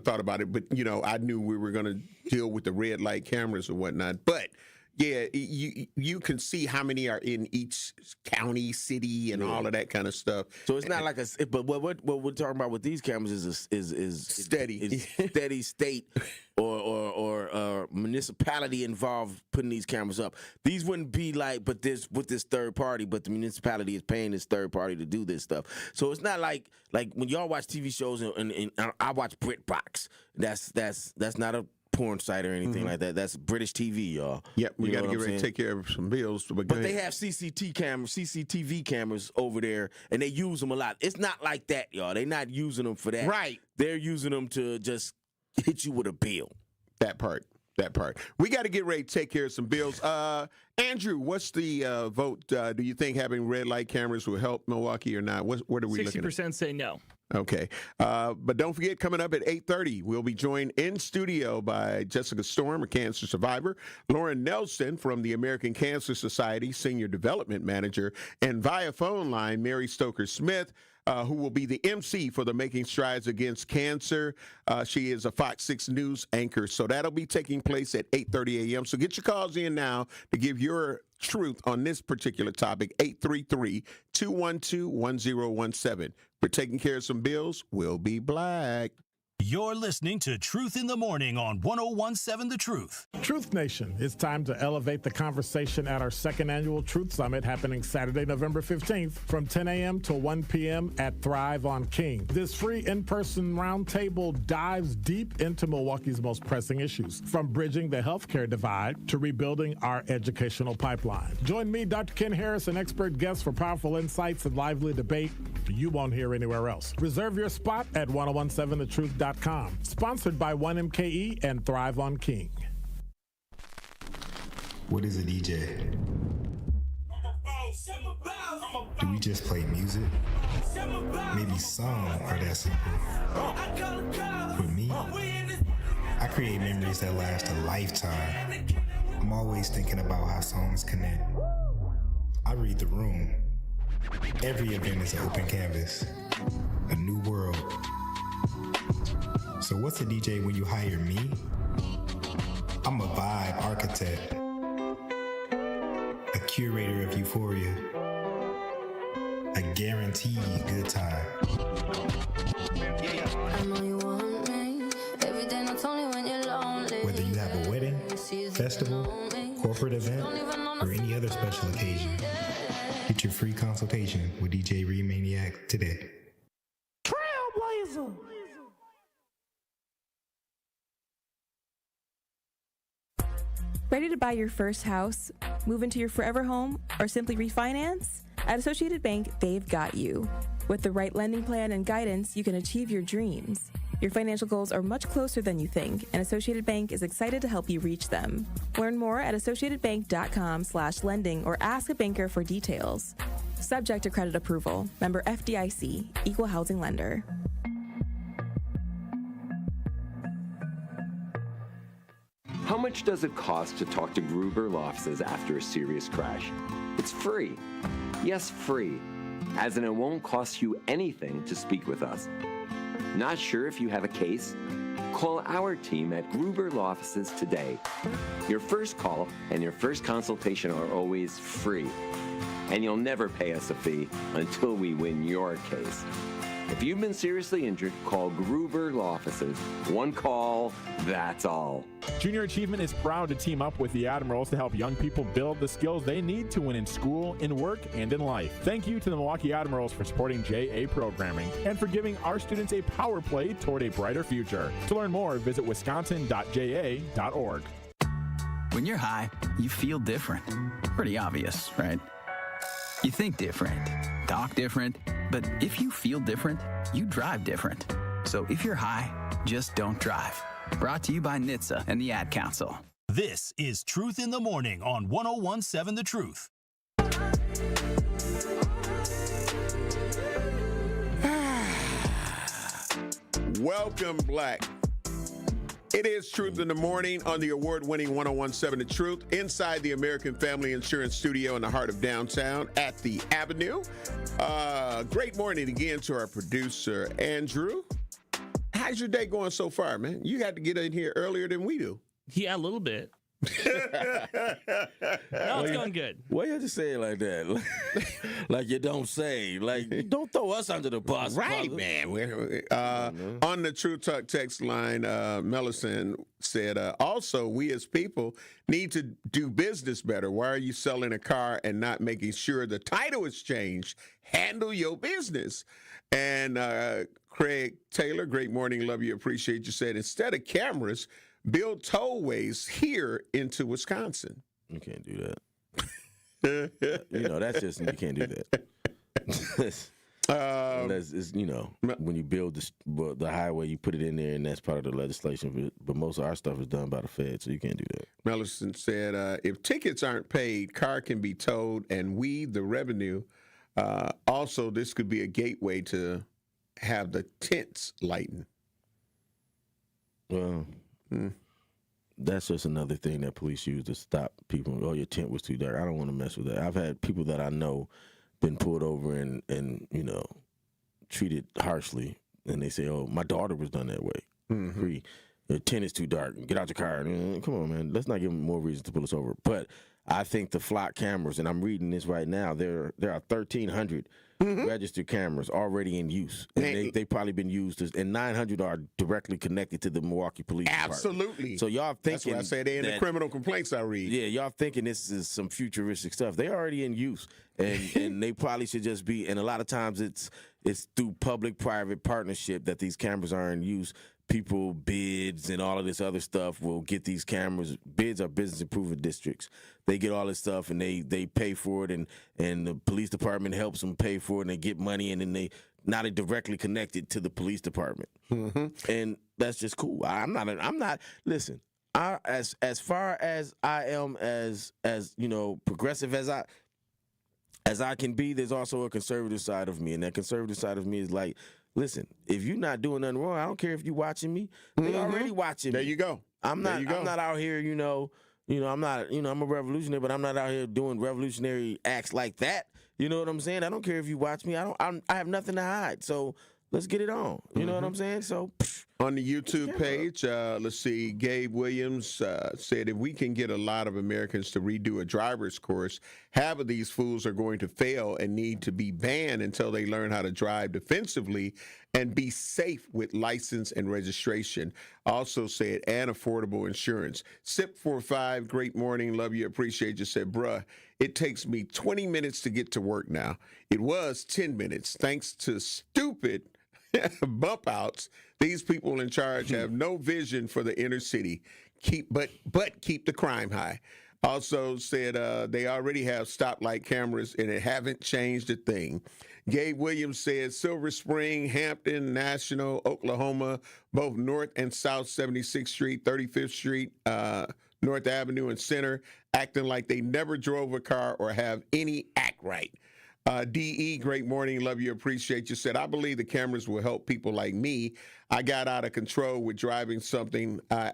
thought about it, but I knew we were going to deal with the red light cameras and whatnot, but. Yeah, you can see how many are in each county, city, and all of that kind of stuff. So it's not like but what we're talking about with these cameras is steady state or municipality involved putting these cameras up. These wouldn't be like, with this third party, but the municipality is paying this third party to do this stuff. So it's not like when y'all watch TV shows and I watch BritBox. That's not a porn site or anything like that. That's British TV, y'all. Yep, we got to get ready to take care of some bills. But they have CCTV cameras over there, and they use them a lot. It's not like that, y'all. They're not using them for that. Right. They're using them to just hit you with a bill. That part. We got to get ready to take care of some bills. Andrew, what's the vote? Do you think having red light cameras will help Milwaukee or not? What are we looking at? 60% say no. Okay. But don't forget, coming up at 8:30, we'll be joined in studio by Jessica Storm, a cancer survivor, Lauren Nelson from the American Cancer Society, Senior Development Manager, and via phone line, Mary Stoker-Smith, who will be the MC for the Making Strides Against Cancer. She is a Fox 6 News anchor. So that'll be taking place at 8:30 a.m. So get your calls in now to give your truth on this particular topic, 833-212-1017. We're taking care of some bills. We'll be black. You're listening to Truth in the Morning on 101.7 The Truth. Truth Nation, it's time to elevate the conversation at our second annual Truth Summit happening Saturday, November 15th from 10 a.m. to 1 p.m. at Thrive on King. This free in-person roundtable dives deep into Milwaukee's most pressing issues, from bridging the healthcare divide to rebuilding our educational pipeline. Join me, Dr. Ken Harris, and expert guests for powerful insights and lively debate you won't hear anywhere else. Reserve your spot at 1017thetruth.com. Sponsored by 1MKE and Thrive on King. What is a DJ? Do we just play music? Maybe some are that simple. For me, I create memories that last a lifetime. I'm always thinking about how songs connect. I read the room. Every event is an open canvas, a new world. So what's a DJ when you hire me? I'm a vibe architect, a curator of euphoria, a guaranteed good time. I know you want me. Every day, not only when you're lonely. Whether you have a wedding, festival, corporate event, or any other special occasion, get your free consultation with DJ Remaniac today. Trailblazer. Ready to buy your first house, move into your forever home, or simply refinance? At Associated Bank, they've got you. With the right lending plan and guidance, you can achieve your dreams. Your financial goals are much closer than you think, and Associated Bank is excited to help you reach them. Learn more at associatedbank.com/lending or ask a banker for details. Subject to credit approval. Member FDIC, Equal Housing Lender. How much does it cost to talk to Gruber Law Offices after a serious crash? It's free. Yes, free. As in, it won't cost you anything to speak with us. Not sure if you have a case? Call our team at Gruber Law Offices today. Your first call and your first consultation are always free. And you'll never pay us a fee until we win your case. If you've been seriously injured, call Gruber Law Offices. One call, that's all. Junior Achievement is proud to team up with the Admirals to help young people build the skills they need to win in school, in work, and in life. Thank you to the Milwaukee Admirals for supporting JA programming and for giving our students a power play toward a brighter future. To learn more, visit wisconsin.ja.org. When you're high, you feel different. Pretty obvious, right? You think different, talk different, but if you feel different, you drive different. So if you're high, just don't drive. Brought to you by NHTSA and the Ad Council. This is Truth in the Morning on 101.7 The Truth. Welcome, Black. It is Truth in the Morning on the award-winning 101.7 The Truth inside the American Family Insurance Studio in the heart of downtown at the Avenue. Great morning again to our producer, Andrew. How's your day going so far, man? You had to get in here earlier than we do. Yeah, a little bit. No, it's going good. Why you have to say it like that? Like you don't say. Like, don't throw us under the bus. Right, man. On the True Talk text line, Mellison said, also, we as people need to do business better. Why are you selling a car and not making sure the title is changed? Handle your business. And Craig Taylor, great morning, love you, appreciate you, said, instead of cameras, build tollways here into Wisconsin. You can't do that. That's just, you can't do that. Unless it's, when you build the highway, you put it in there, and that's part of the legislation. But most of our stuff is done by the Fed, so you can't do that. Mellison said, if tickets aren't paid, car can be towed, and we, the revenue. Also, this could be a gateway to have the tents lighten. Well, that's just another thing that police use to stop people. Oh, your tent was too dark. I don't want to mess with that. I've had people that I know been pulled over and treated harshly, and they say, "Oh, my daughter was done that way." Mm-hmm. Your tent is too dark. Get out your car. Come on, man. Let's not give them more reason to pull us over. But I think the flock cameras, and I'm reading this right now. There are 1,300 registered cameras already in use. And they probably been used, and 900 are directly connected to the Milwaukee Police Department. Absolutely. So y'all thinking That's what I say. They're in the criminal complaints I read. Yeah, y'all thinking this is some futuristic stuff. They already in use, and they probably should just be. And a lot of times it's through public-private partnership that these cameras are in use. People bids and all of this other stuff will get these cameras. Bids are business improvement districts. They get all this stuff and they pay for it, and the police department helps them pay for it, and they get money, and then they not directly connected to the police department. And that's just cool. I'm not. Listen, as far as I am, as progressive as I can be, there's also a conservative side of me, and that conservative side of me is like, listen, if you're not doing nothing wrong, I don't care if you're watching me. They already watching me. There you go. I'm not out here, I'm not, I'm a revolutionary, but I'm not out here doing revolutionary acts like that. You know what I'm saying? I don't care if you watch me. I have nothing to hide. So let's get it on. You know what I'm saying? So on the YouTube page, let's see, Gabe Williams said, if we can get a lot of Americans to redo a driver's course, half of these fools are going to fail and need to be banned until they learn how to drive defensively and be safe with license and registration. Also said, and affordable insurance. Sip45, great morning, love you, appreciate you. Said, bruh, it takes me 20 minutes to get to work now. It was 10 minutes, thanks to stupid bump outs. These people in charge have no vision for the inner city. Keep the crime high. Also said they already have stoplight cameras and it haven't changed a thing. Gabe Williams said Silver Spring, Hampton, National, Oklahoma, both North and South 76th Street, 35th Street, North Avenue and Center, acting like they never drove a car or have any act right. DE, great morning, love you, appreciate you. Said, I believe the cameras will help people like me. I got out of control with driving something I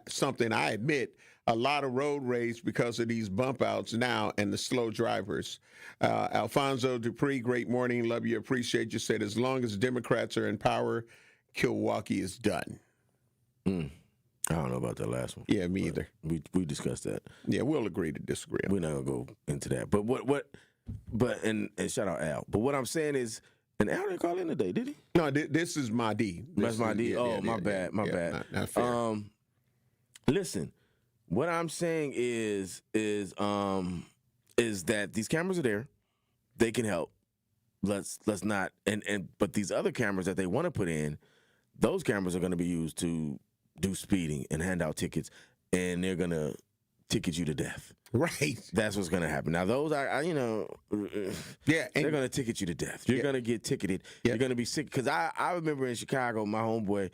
admit, a lot of road rage because of these bump outs now and the slow drivers. Alfonso Dupree, great morning, love you, appreciate you. Said, as long as Democrats are in power, Milwaukee is done. I don't know about that last one. Yeah, me either. We discussed that. Yeah, we'll agree to disagree. We're not gonna go into that. But and shout out Al. But what I'm saying is, and Al didn't call in today, did he? No, this is my D. That's my D. My bad. Not fair. Listen, what I'm saying is that these cameras are there. They can help. Let's not but these other cameras that they want to put in, those cameras are going to be used to do speeding and hand out tickets, and they're going to ticket you to death. Right. That's what's going to happen. Now, those are, they're going to ticket you to death. You're going to get ticketed. You're going to be sick. Because I remember in Chicago, my homeboy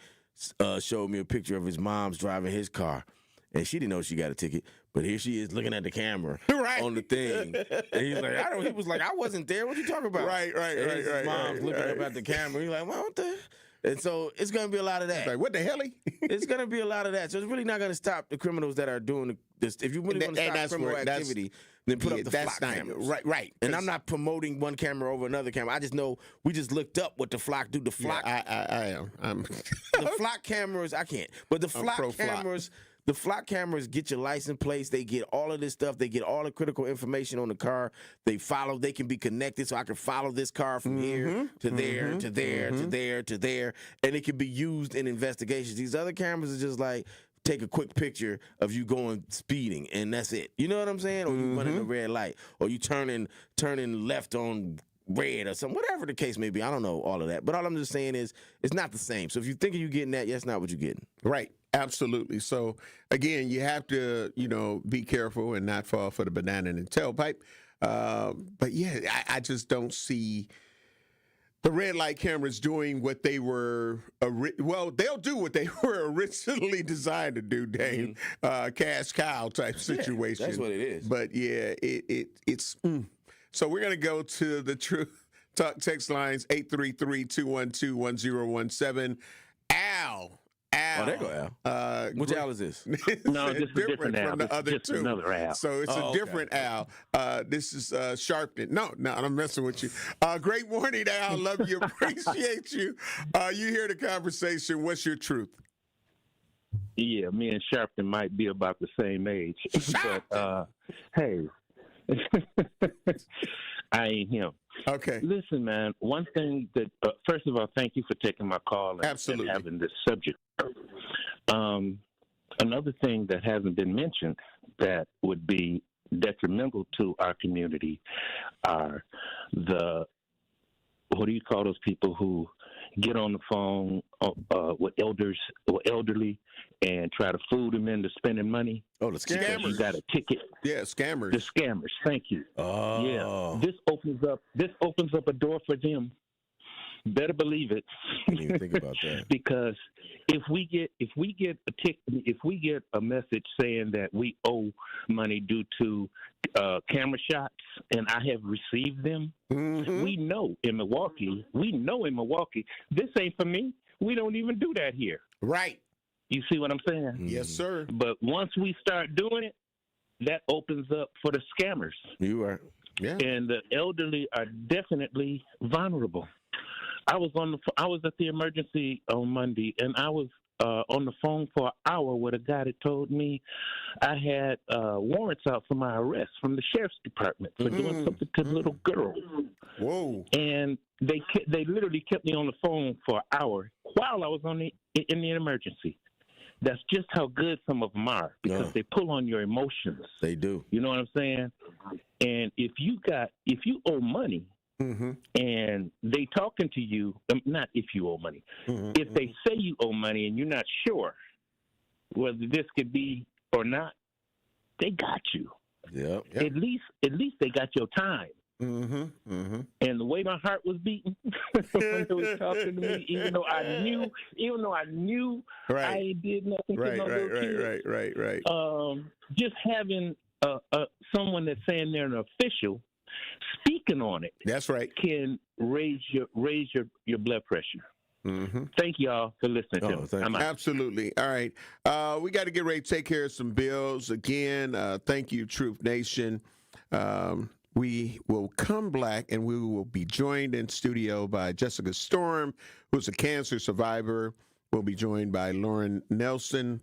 showed me a picture of his mom's driving his car. And she didn't know she got a ticket. But here she is looking at the camera on the thing. And he's like, he was like, I wasn't there. What you talking about? Right. His mom's looking up at the camera. He's like, well, what the? And so it's going to be a lot of that. Like, what the hell? It's going to be a lot of that. So it's really not going to stop the criminals that are doing this. If you really want to stop criminal activity, then put up the flock cameras. Right. And I'm not promoting one camera over another camera. I just know we just looked up what the flock do. The flock. I am. The flock cameras, I can't. But the flock cameras. The flock cameras get your license plates. They get all of this stuff. They get all the critical information on the car. They can be connected, so I can follow this car from here to there, to there, to there, to there. And it can be used in investigations. These other cameras are just like, take a quick picture of you going speeding, and that's it. You know what I'm saying? Or you running a red light, or you turning left on red or something, whatever the case may be. I don't know all of that. But all I'm just saying is it's not the same. So if you're thinking you're getting that, that's not what you're getting. Right. Absolutely. So, again, you have to, be careful and not fall for the banana in the tailpipe. But, yeah, I just don't see the red light cameras doing what they were they'll do what they were originally designed to do, Dave. Cash cow type situation. That's what it is. But, yeah, it's So we're going to go to the Truth Talk text lines, 833-212-1017. Al. Oh, there go Al. Which Al is this? No, this is different Al. From the other just two. Another Al. So it's a different Al. This is Sharpton. No, I'm messing with you. Great morning, Al. Love you. Appreciate you. You hear the conversation. What's your truth? Yeah, me and Sharpton might be about the same age. But, hey, I ain't him. Okay. Listen, man, one thing that, first of all, thank you for taking my call and having this subject. Another thing that hasn't been mentioned that would be detrimental to our community are what do you call those people who get on the phone with elderly and try to fool them into spending money? Oh, the scammers. You got a ticket. Yeah, scammers. The scammers. Thank you. Oh. Yeah. This opens up a door for them. Better believe it. I didn't even think about that. Because if we get a message saying that we owe money due to camera shots, and I have received them, we know in Milwaukee, this ain't for me. We don't even do that here. Right. You see what I'm saying? Yes, sir. But once we start doing it, that opens up for the scammers. You are. Yeah. And the elderly are definitely vulnerable. I was at the emergency on Monday, and I was on the phone for an hour with a guy that told me I had warrants out for my arrest from the sheriff's department for doing something to the little girl. Whoa! And they literally kept me on the phone for an hour while I was in the emergency. That's just how good some of them are, because they pull on your emotions. They do. You know what I'm saying? And if you owe money, and they talking to you, not if you owe money. If they say you owe money and you're not sure whether this could be or not, they got you. Yep. At least they got your time. And the way my heart was beating when they was talking to me, even though I knew I did nothing to no little kid. Right. Just having someone that's saying they're an official speaking on it. That's right. Can raise your blood pressure. Thank y'all for listening to me. I'm out. Absolutely. All right. We got to get ready to take care of some bills. Again, thank you, Truth Nation. We will come back, and we will be joined in studio by Jessica Storm, who's a cancer survivor. We'll be joined by Lauren Nelson,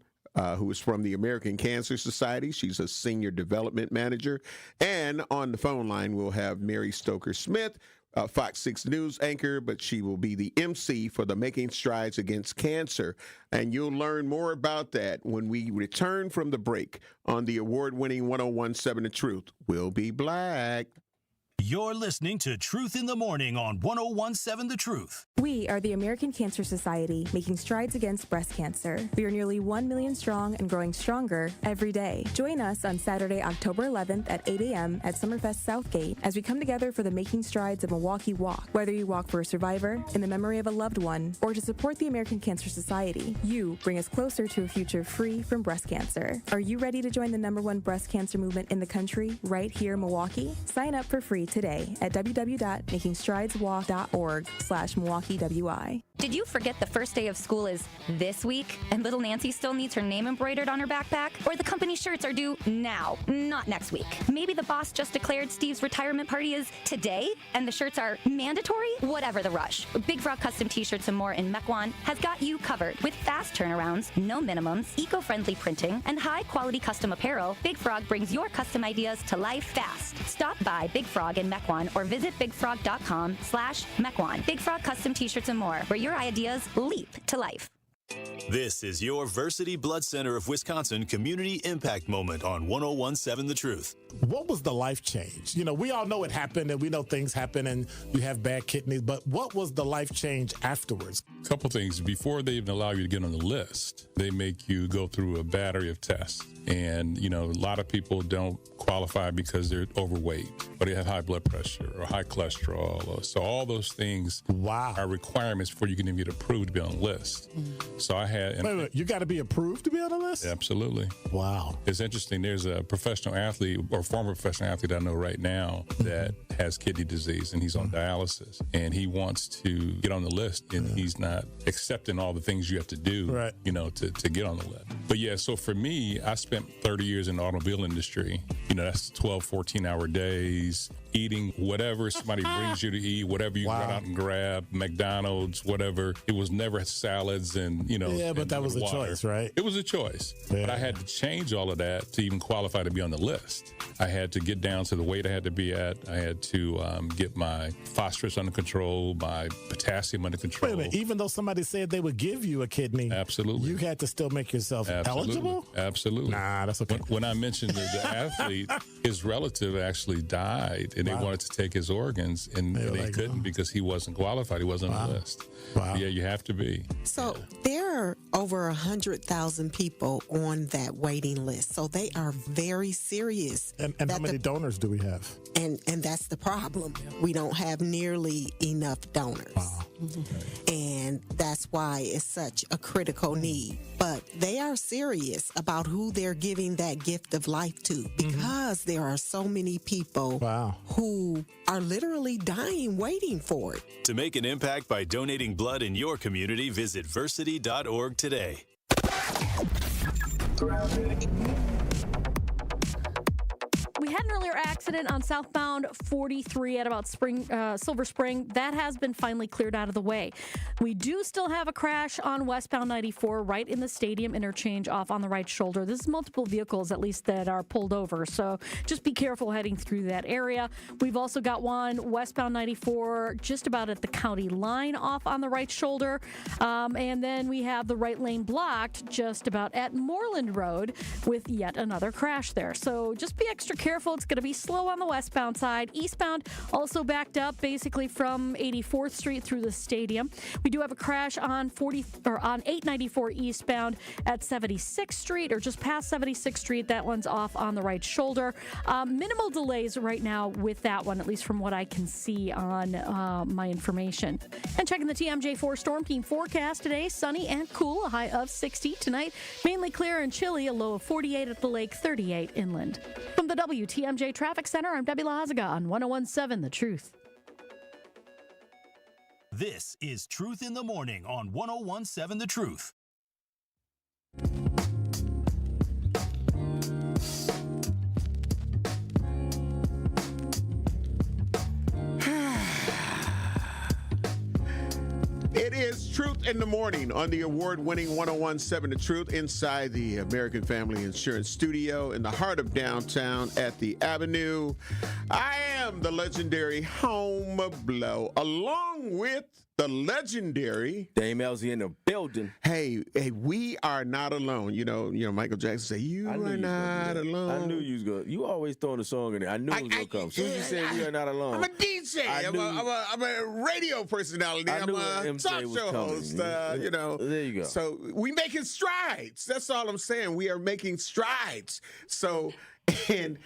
who is from the American Cancer Society. She's a senior development manager. And on the phone line, we'll have Mary Stoker-Smith, Fox 6 News anchor, but she will be the MC for the Making Strides Against Cancer. And you'll learn more about that when we return from the break on the award-winning 1017 The Truth. We'll be black. You're listening to Truth in the Morning on 1017 The Truth. We are the American Cancer Society, making strides against breast cancer. We are nearly 1 million strong and growing stronger every day. Join us on Saturday, October 11th at 8 a.m. at Summerfest Southgate as we come together for the Making Strides of Milwaukee Walk. Whether you walk for a survivor, in the memory of a loved one, or to support the American Cancer Society, you bring us closer to a future free from breast cancer. Are you ready to join the #1 breast cancer movement in the country right here in Milwaukee? Sign up for free today at www.makingstrideswalk.org/MilwaukeeWI. Did you forget the first day of school is this week and little Nancy still needs her name embroidered on her backpack? Or the company shirts are due now, not next week? Maybe the boss just declared Steve's retirement party is today and the shirts are mandatory? Whatever the rush, Big Frog Custom T-shirts and more in Mequon has got you covered with fast turnarounds, no minimums, eco-friendly printing, and high-quality custom apparel. Big Frog brings your custom ideas to life fast. Stop by Big Frog in Mequon or visit bigfrog.com/Mequon. Big Frog Custom T-shirts and more, where your ideas leap to life. This is your Versity Blood Center of Wisconsin Community Impact Moment on 1017 The Truth. What was the life change? You know, we all know it happened and we know things happen and you have bad kidneys, but what was the life change afterwards? A couple things. Before they even allow you to get on the list, they make you go through a battery of tests. And, you know, a lot of people don't qualify because they're overweight or they have high blood pressure or high cholesterol. So all those things are requirements before you can even get approved to be on the list. So I had... Wait a minute, you got to be approved to be on the list? Absolutely. Wow. It's interesting. There's a professional athlete or former professional athlete I know right now that has kidney disease and he's on dialysis and he wants to get on the list and he's not not accepting all the things you have to do, you know, to get on the list. But yeah, so for me, I spent 30 years in the automobile industry. You know, that's 12, 14-hour days, eating whatever somebody brings you to eat, whatever you run out and grab, McDonald's, whatever. It was never salads and, you know. Yeah, but that was a choice, right? It was a choice. Yeah. But I had to change all of that to even qualify to be on the list. I had to get down to the weight I had to be at. I had to get my phosphorus under control, my potassium under control. Wait a minute. Even though somebody said they would give you a kidney, absolutely, you had to still make yourself eligible? Absolutely. Nah, that's okay. When I mentioned the athlete, his relative actually died, and they wanted to take his organs, and they couldn't because he wasn't qualified. He wasn't on the list. Wow. Yeah, you have to be. So there are over 100,000 people on that waiting list. So they are very serious. And how many donors do we have? And that's the problem. We don't have nearly enough donors. Wow. And that's why it's such a critical need. But they are serious about who they're giving that gift of life to, because there are so many people who are literally dying waiting for it. To make an impact by donating blood in your community, visit versity.org today. We had an earlier accident on southbound 43 at about Silver Spring. That has been finally cleared out of the way. We do still have a crash on westbound 94 right in the stadium interchange off on the right shoulder. This is multiple vehicles, at least, that are pulled over. So just be careful heading through that area. We've also got one westbound 94 just about at the county line off on the right shoulder. And then we have the right lane blocked just about at Moreland Road with yet another crash there. So just be extra careful. It's going to be slow on the westbound side. Eastbound also backed up basically from 84th Street through the stadium. We do have a crash on 894 eastbound at 76th Street or just past 76th Street. That one's off on the right shoulder. Minimal delays right now with that one, at least from what I can see on my information. And checking the TMJ4 Storm Team forecast today, sunny and cool, a high of 60 tonight. Mainly clear and chilly, a low of 48 at the lake, 38 inland. From the WTMJ Traffic Center, I'm Debbie Lazaga on 101.7 The Truth. This is Truth in the Morning on 101.7 The Truth. It is Truth in the Morning on the award-winning 101.7 The Truth inside the American Family Insurance Studio in the heart of downtown at the Avenue. I am the legendary Home Blow, along with the legendary Dame Elsie in the building. Hey, we are not alone. You know, Michael Jackson said, "You are not alone." I knew you was going. You always throwing a song in there. I knew it was gonna come. As soon as you said we are not alone, I'm a DJ. I'm a radio personality. I'm a talk show host. You know. There you go. So we making strides. That's all I'm saying. We are making strides. So and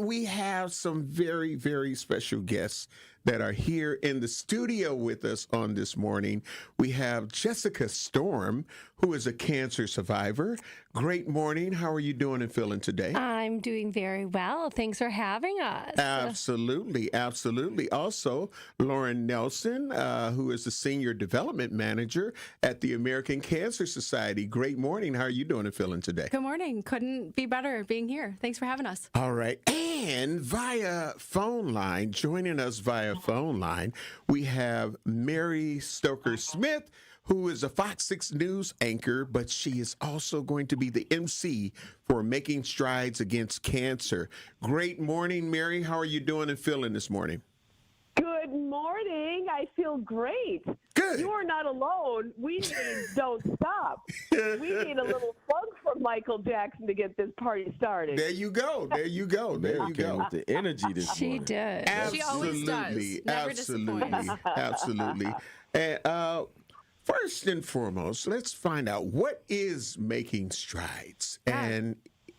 we have some very, very special guests that are here in the studio with us on this morning. We have Jessica Storm, who is a cancer survivor. Great morning. How are you doing and feeling today? I'm doing very well. Thanks for having us. Absolutely, absolutely. Also, Lauren Nelson, who is the Senior Development Manager at the American Cancer Society. Great morning. How are you doing and feeling today? Good morning. Couldn't be better being here. Thanks for having us. All right. And via phone line, joining us via phone line, we have Mary Stoker-Smith, who is a Fox 6 News anchor, but she is also going to be the MC for Making Strides Against Cancer. Great morning, Mary. How are you doing and feeling this morning? Good morning. I feel great. Good. You are not alone. We need Don't Stop. We need a little funk from Michael Jackson to get this party started. There you go. There you go. There you go. With the energy this morning. She does. Absolutely. She always does. Never disappoints. Absolutely. And first and foremost, let's find out what is Making Strides. Yeah. And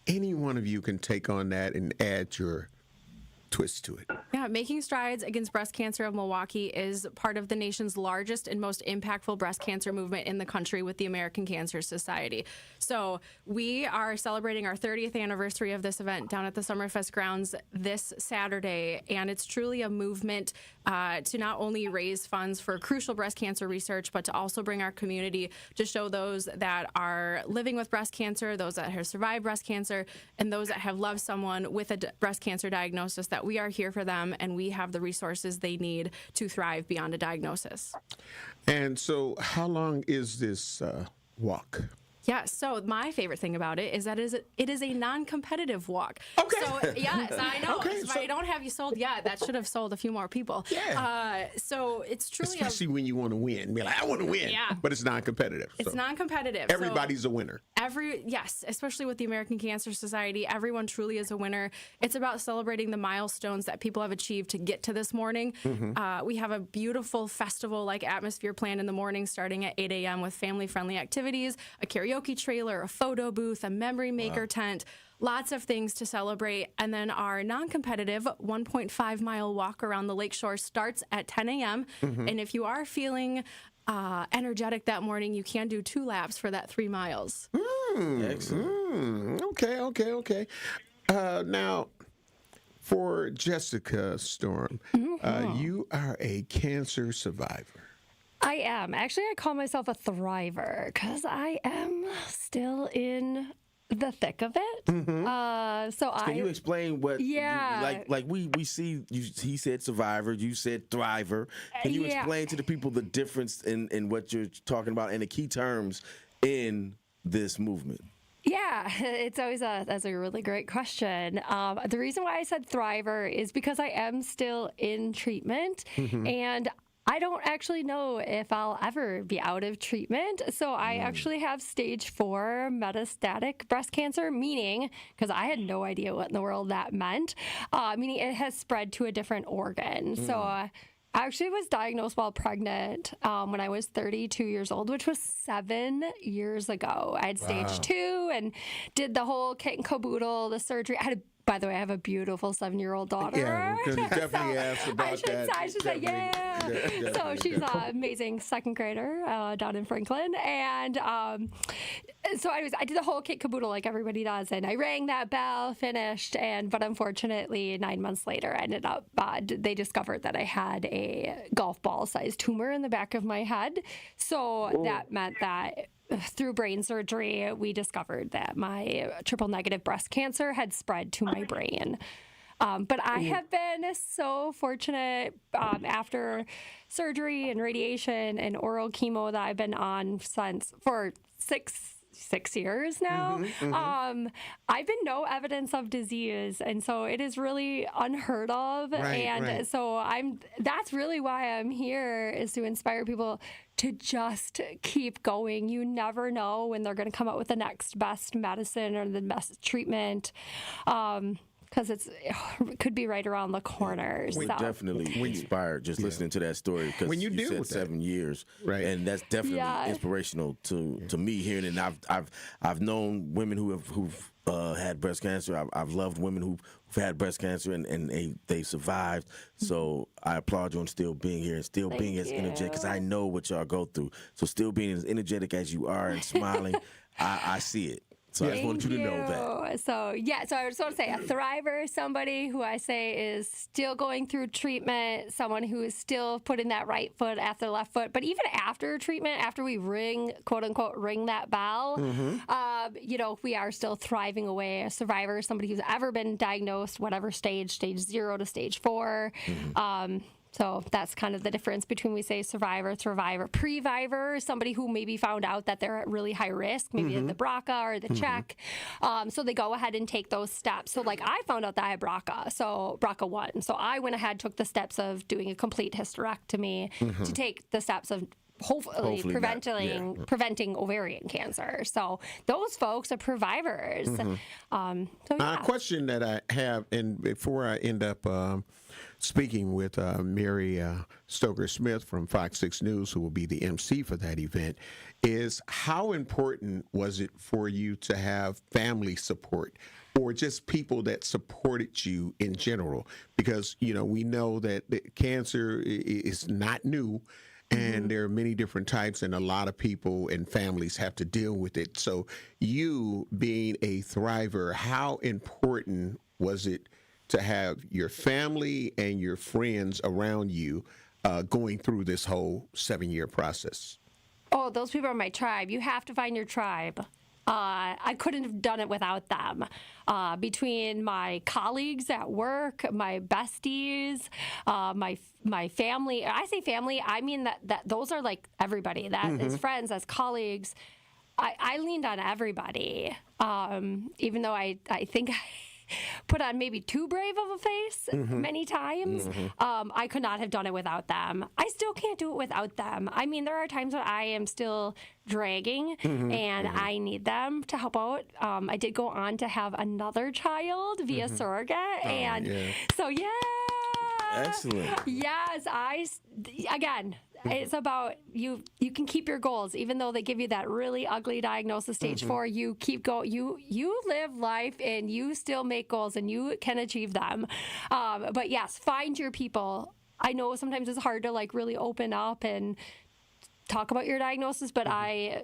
any one of you can take on that and add your twist to it. Yeah, Yeah, Making Strides Against Breast Cancer of Milwaukee is part of the nation's largest and most impactful breast cancer movement in the country with the American Cancer Society. So we are celebrating our 30th anniversary of this event down at the Summerfest grounds this Saturday, and it's truly a movement to not only raise funds for crucial breast cancer research, but to also bring our community to show those that are living with breast cancer, those that have survived breast cancer, and those that have loved someone with a breast cancer diagnosis, that we are here for them and we have the resources they need to thrive beyond a diagnosis. And so how long is this walk? Yeah, so my favorite thing about it is that it is a non-competitive walk. Okay. So, yes, I know. Okay, if I don't have you sold yet, that should have sold a few more people. Yeah. So it's truly especially when you want to win. Be like, I want to win. Yeah. But it's non-competitive. It's non-competitive. Everybody's a winner. Yes, especially with the American Cancer Society, everyone truly is a winner. It's about celebrating the milestones that people have achieved to get to this morning. We have a beautiful festival-like atmosphere planned in the morning, starting at 8 a.m. with family-friendly activities, a karaoke trailer, a photo booth, a memory maker tent, lots of things to celebrate. And then our non-competitive 1.5-mile walk around the lakeshore starts at 10 a.m. And if you are feeling energetic that morning, you can do 2 laps for that 3 miles. Excellent. Okay. Now, for Jessica Storm, you are a cancer survivor. I am. Actually, I call myself a thriver because I am still in the thick of it. Can you explain what? Yeah. We see. He said survivor. You said thriver. Can you explain to the people the difference in what you're talking about and the key terms in this movement? Yeah, it's always that's a really great question. The reason why I said thriver is because I am still in treatment and I don't actually know if I'll ever be out of treatment. So I actually have stage 4 metastatic breast cancer, meaning, because I had no idea what in the world that meant, meaning it has spread to a different organ. So I actually was diagnosed while pregnant when I was 32 years old, which was 7 years ago. I had stage 2 and did the whole kit and caboodle, the surgery. By the way, I have a beautiful 7-year-old daughter. Yeah, we're going to definitely ask about that. I should say, yeah. So she's an amazing 2nd grader down in Franklin. And so I did the whole kit caboodle like everybody does. And I rang that bell, finished. But unfortunately, 9 months later, I ended up, they discovered that I had a golf ball-sized tumor in the back of my head. So that meant that through brain surgery, we discovered that my triple-negative breast cancer had spread to my brain. But I have been so fortunate after surgery and radiation and oral chemo that I've been on for six years now. I've been no evidence of disease, and so it is really unheard of. So that's really why I'm here, is to inspire people to just keep going. You never know when they're going to come out with the next best medicine or the best treatment. Because it could be right around the corner. We're definitely inspired just listening to that story. Because when you said 7 years, and that's definitely inspirational to me hearing it. And I've known women who've had breast cancer. I've loved women who've had breast cancer and they survived. So I applaud you on still being here and still being as energetic, because I know what y'all go through. So still being as energetic as you are and smiling, I see it. So I just wanted you to know that. So I just want to say a thriver, somebody who I say is still going through treatment, someone who is still putting that right foot after the left foot. But even after treatment, after we quote unquote, ring that bell, we are still thriving away. A survivor, somebody who's ever been diagnosed, whatever stage 0 to stage 4. So that's kind of the difference between, we say survivor, previvor, somebody who maybe found out that they're at really high risk, maybe the BRCA or the check. So they go ahead and take those steps. So like I found out that I had BRCA, so BRCA 1. So I went ahead, took the steps of doing a complete hysterectomy to take the steps of hopefully preventing ovarian cancer. So those folks are previvors. A question that I have, and before I end up speaking with Mary Stoker-Smith from Fox 6 News, who will be the MC for that event, is how important was it for you to have family support or just people that supported you in general? Because, we know that cancer is not new, and there are many different types, and a lot of people and families have to deal with it. So you being a thriver, how important was it to have your family and your friends around you going through this whole 7-year process? Oh, those people are my tribe. You have to find your tribe. I couldn't have done it without them. Between my colleagues at work, my besties, my family. I say family, I mean that those are like everybody. That is friends, as colleagues. I leaned on everybody, even though I think I put on maybe too brave of a face many times. I could not have done it without them. I still can't do it without them. I mean, there are times when I am still dragging and I need them to help out. I did go on to have another child via surrogate. So, yeah. Excellent. Yes, again, it's about you can keep your goals even though they give you that really ugly diagnosis, stage 4. You keep going. You live life and you still make goals and you can achieve them. But yes, find your people. I know sometimes it's hard to like really open up and talk about your diagnosis, but I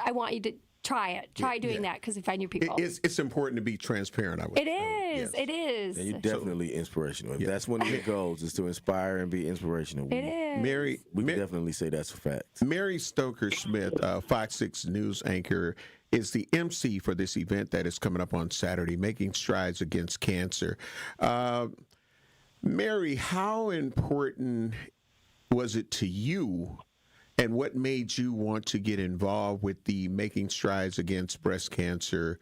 want you to try it. Try doing that, because you find your people. It's important to be transparent. It is. It is. And you're definitely inspirational. That's one of your goals, is to inspire and be inspirational. It is. Mary, we can definitely say that's a fact. Mary Stoker-Smith, Fox 6 News anchor, is the MC for this event that is coming up on Saturday, Making Strides Against Cancer. Mary, how important was it to you, and what made you want to get involved with the Making Strides Against Breast Cancer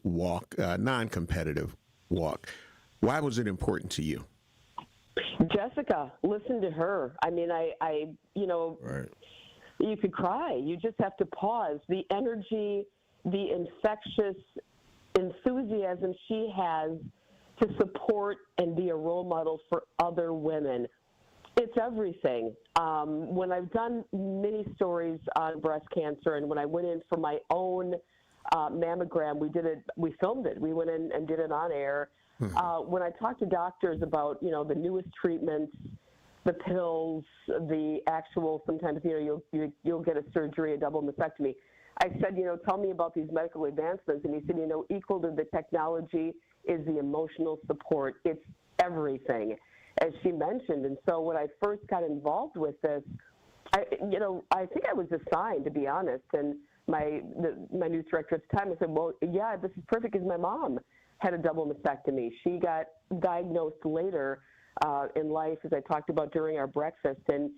walk, non-competitive walk? Why was it important to you? Jessica, listen to her. I mean, you could cry. You just have to pause. The energy, the infectious enthusiasm she has to support and be a role model for other women. It's everything. When I've done many stories on breast cancer, and when I went in for my own mammogram, we filmed it. We went in and did it on air. When I talk to doctors about, the newest treatments, the pills, the actual, sometimes, you'll get a surgery, a double mastectomy. I said, tell me about these medical advancements. And he said, equal to the technology is the emotional support. It's everything, as she mentioned. And so when I first got involved with this, I think I was assigned, to be honest. And my news director at the time, I said, well, yeah, this is perfect, because my mom had a double mastectomy. She got diagnosed later in life, as I talked about during our breakfast. And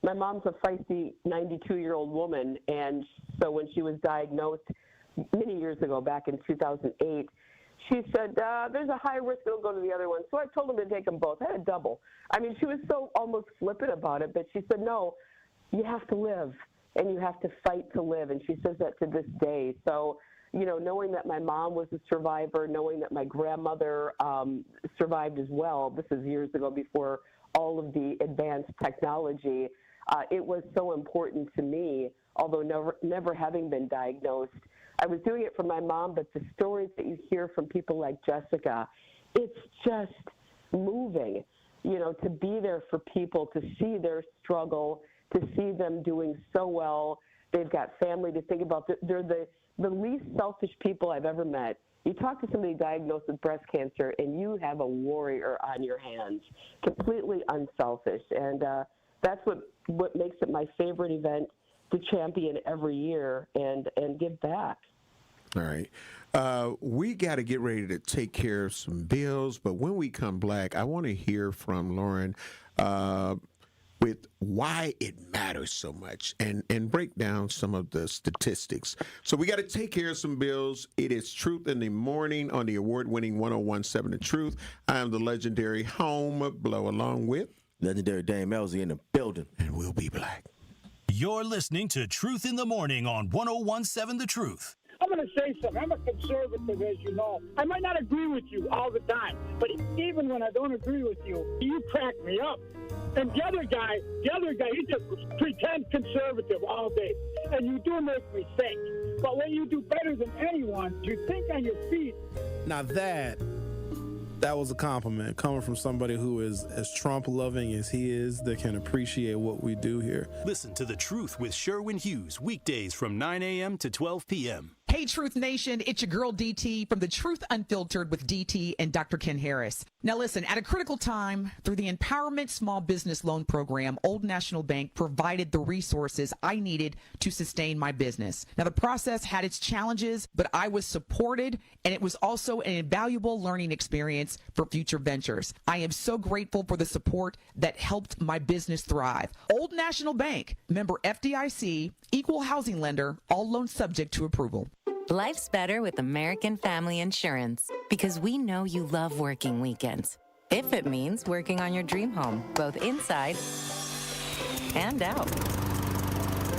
my mom's a feisty 92-year-old woman. And so when she was diagnosed many years ago, back in 2008, she said, there's a high risk it'll go to the other one. So I told them to take them both. I had a double. I mean, she was so almost flippant about it, but she said, no, you have to live, and you have to fight to live. And she says that to this day. So, knowing that my mom was a survivor, knowing that my grandmother survived as well, this is years ago before all of the advanced technology, it was so important to me, although never having been diagnosed. I was doing it for my mom, but the stories that you hear from people like Jessica, it's just moving, to be there for people, to see their struggle, to see them doing so well. They've got family to think about. They're the least selfish people I've ever met. You talk to somebody diagnosed with breast cancer, and you have a warrior on your hands, completely unselfish. And that's what makes it my favorite event to champion every year and give back. All right. We got to get ready to take care of some bills, but when we come back, I want to hear from Lauren with why it matters so much and break down some of the statistics. So we got to take care of some bills. It is Truth in the Morning on the award-winning 1017 The Truth. I am the legendary Home Blow, along with legendary Dame Elsie in the building. And we'll be black. You're listening to Truth in the Morning on 1017 The Truth. I'm going to say something. I'm a conservative, as you know. I might not agree with you all the time, but even when I don't agree with you, you crack me up. And the other guy, he just pretends conservative all day. And you do make me think. But what you do better than anyone, you think on your feet. Now that was a compliment coming from somebody who is as Trump-loving as he is, that can appreciate what we do here. Listen to The Truth with Sherwin Hughes, weekdays from 9 a.m. to 12 p.m. Hey, Truth Nation, it's your girl DT from The Truth Unfiltered with DT and Dr. Ken Harris. Now listen, at a critical time, through the Empowerment Small Business Loan Program, Old National Bank provided the resources I needed to sustain my business. Now the process had its challenges, but I was supported, and it was also an invaluable learning experience for future ventures. I am so grateful for the support that helped my business thrive. Old National Bank, member FDIC, equal housing lender, all loans subject to approval. Life's better with American Family Insurance because we know you love working weekends. If it means working on your dream home, both inside and out.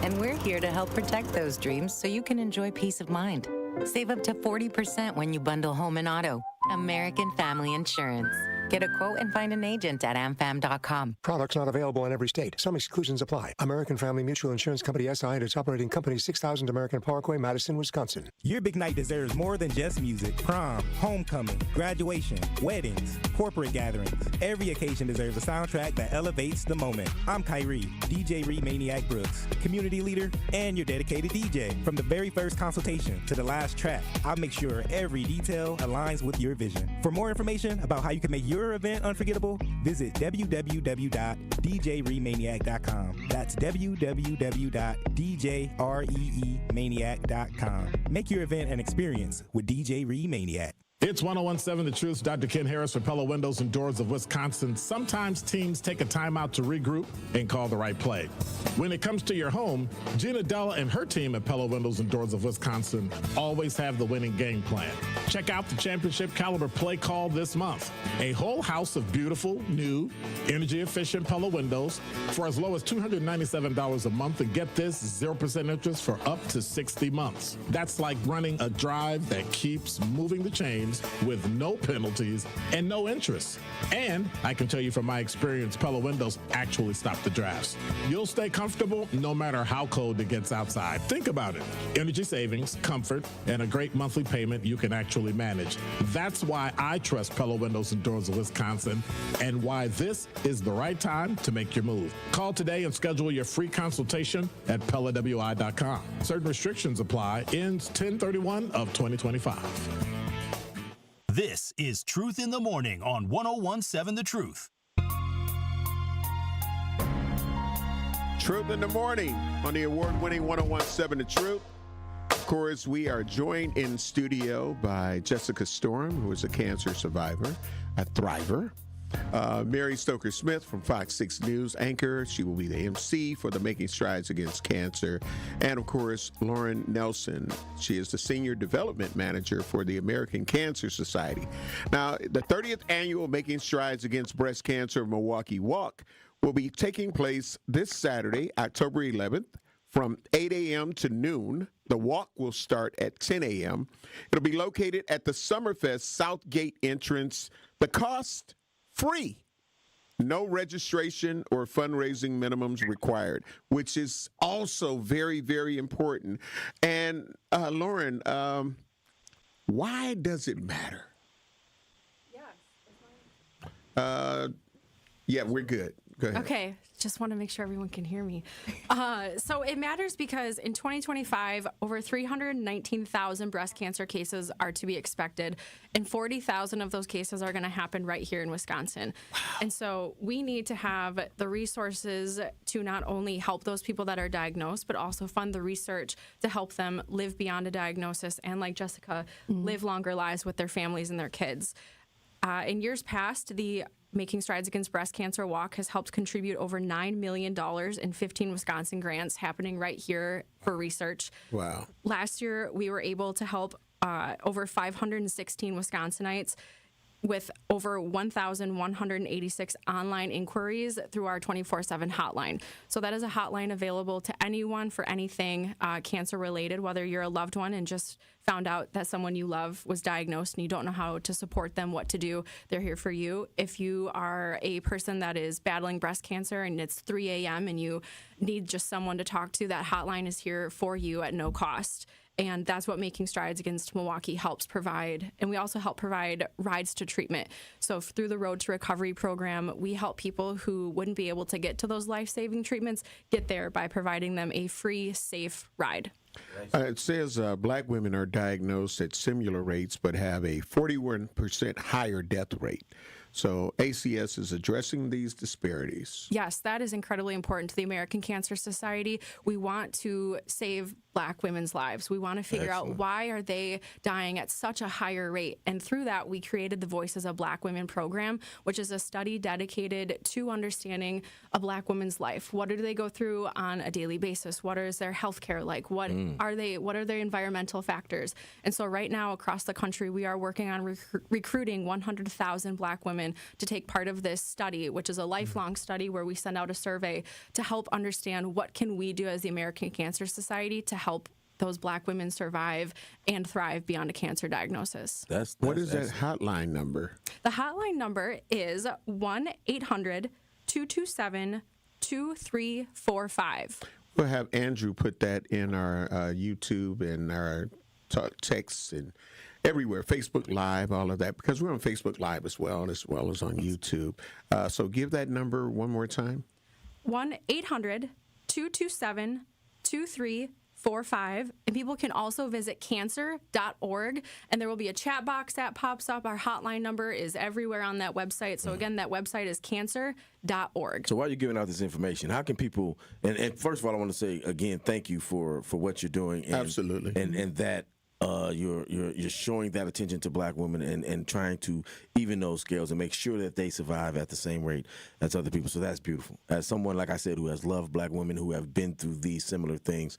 And we're here to help protect those dreams so you can enjoy peace of mind. Save up to 40% when you bundle home and auto. American Family Insurance. Get a quote and find an agent at amfam.com. Products not available in every state. Some exclusions apply. American Family Mutual Insurance Company SI and its operating company 6000 American Parkway, Madison, Wisconsin. Your big night deserves more than just music. Prom, homecoming, graduation, weddings, corporate gatherings. Every occasion deserves a soundtrack that elevates the moment. I'm Kyrie, DJ Ree Maniac Brooks, community leader and your dedicated DJ. From the very first consultation to the last track, I'll make sure every detail aligns with your vision. For more information about how you can make your event unforgettable, visit www.djremaniac.com. That's www.djreemaniac.com. Make your event an experience with DJ Remaniac. It's 1017 The Truth. Dr. Ken Harris for Pella Windows and Doors of Wisconsin. Sometimes teams take a timeout to regroup and call the right play. When it comes to your home, Gina Della and her team at Pella Windows and Doors of Wisconsin always have the winning game plan. Check out the championship caliber play call this month. A whole house of beautiful, new, energy-efficient Pella windows for as low as $297 a month, and get this, 0% interest for up to 60 months. That's like running a drive that keeps moving the chains with no penalties and no interest. And I can tell you from my experience, Pella Windows actually stop the drafts. You'll stay comfortable no matter how cold it gets outside. Think about it. Energy savings, comfort, and a great monthly payment you can actually manage. That's why I trust Pella Windows and Doors of Wisconsin, and why this is the right time to make your move. Call today and schedule your free consultation at PellaWI.com. Certain restrictions apply. Ends 10/31 of 2025. This is Truth in the Morning on 1017 The Truth. Truth in the Morning on the award-winning 1017 The Truth. Of course, we are joined in studio by Jessica Storm, who is a cancer survivor, a thriver. Mary Stoker-Smith from Fox 6 News anchor. She will be the MC for the Making Strides Against Cancer. And, of course, Lauren Nelson. She is the Senior Development Manager for the American Cancer Society. Now, the 30th Annual Making Strides Against Breast Cancer Milwaukee Walk will be taking place this Saturday, October 11th, from 8 a.m. to noon. The walk will start at 10 a.m. It'll be located at the Summerfest South Gate entrance. The cost, free. No registration or fundraising minimums required, which is also very, very important. And Lauren, why does it matter? Yeah, we're good. Go ahead. Okay, just want to make sure everyone can hear me. So it matters because in 2025, over 319,000 breast cancer cases are to be expected, and 40,000 of those cases are going to happen right here in Wisconsin. Wow. And so we need to have the resources to not only help those people that are diagnosed, but also fund the research to help them live beyond a diagnosis and, like Jessica, live longer lives with their families and their kids. In years past, the Making Strides Against Breast Cancer Walk has helped contribute over $9 million in 15 Wisconsin grants happening right here for research. Wow. Last year, we were able to help over 516 Wisconsinites with over 1,186 online inquiries through our 24/7 hotline. So that is a hotline available to anyone for anything cancer-related, whether you're a loved one and just found out that someone you love was diagnosed and you don't know how to support them, what to do, they're here for you. If you are a person that is battling breast cancer and it's 3 a.m. and you need just someone to talk to, that hotline is here for you at no cost. And that's what Making Strides Against Milwaukee helps provide. And we also help provide rides to treatment. So through the Road to Recovery program, we help people who wouldn't be able to get to those life-saving treatments get there by providing them a free, safe ride. It says black women are diagnosed at similar rates but have a 41% higher death rate. So ACS is addressing these disparities. Yes, that is incredibly important to the American Cancer Society. We want to save black women's lives. We want to figure out why are they dying at such a higher rate. And through that, we created the Voices of Black Women program, which is a study dedicated to understanding a black woman's life. What do they go through on a daily basis? What is their health care like? What are their environmental factors? And so right now across the country, we are working on recruiting 100,000 black women to take part of this study, which is a lifelong study where we send out a survey to help understand what can we do as the American Cancer Society to help those black women survive and thrive beyond a cancer diagnosis. What is that hotline number? The hotline number is 1-800-227-2345. We'll have Andrew put that in our YouTube and our texts and everywhere, Facebook Live, all of that, because we're on Facebook Live as well as on YouTube. So give that number one more time. 1-800-227-2345. And people can also visit cancer.org, and there will be a chat box that pops up. Our hotline number is everywhere on that website. So again, that website is cancer.org. So while you're giving out this information, how can people, and first of all, I want to say again, thank you for what you're doing. And, absolutely. And that you're showing that attention to black women and trying to even those scales and make sure that they survive at the same rate as other people. So that's beautiful. As someone, like I said, who has loved black women who have been through these similar things,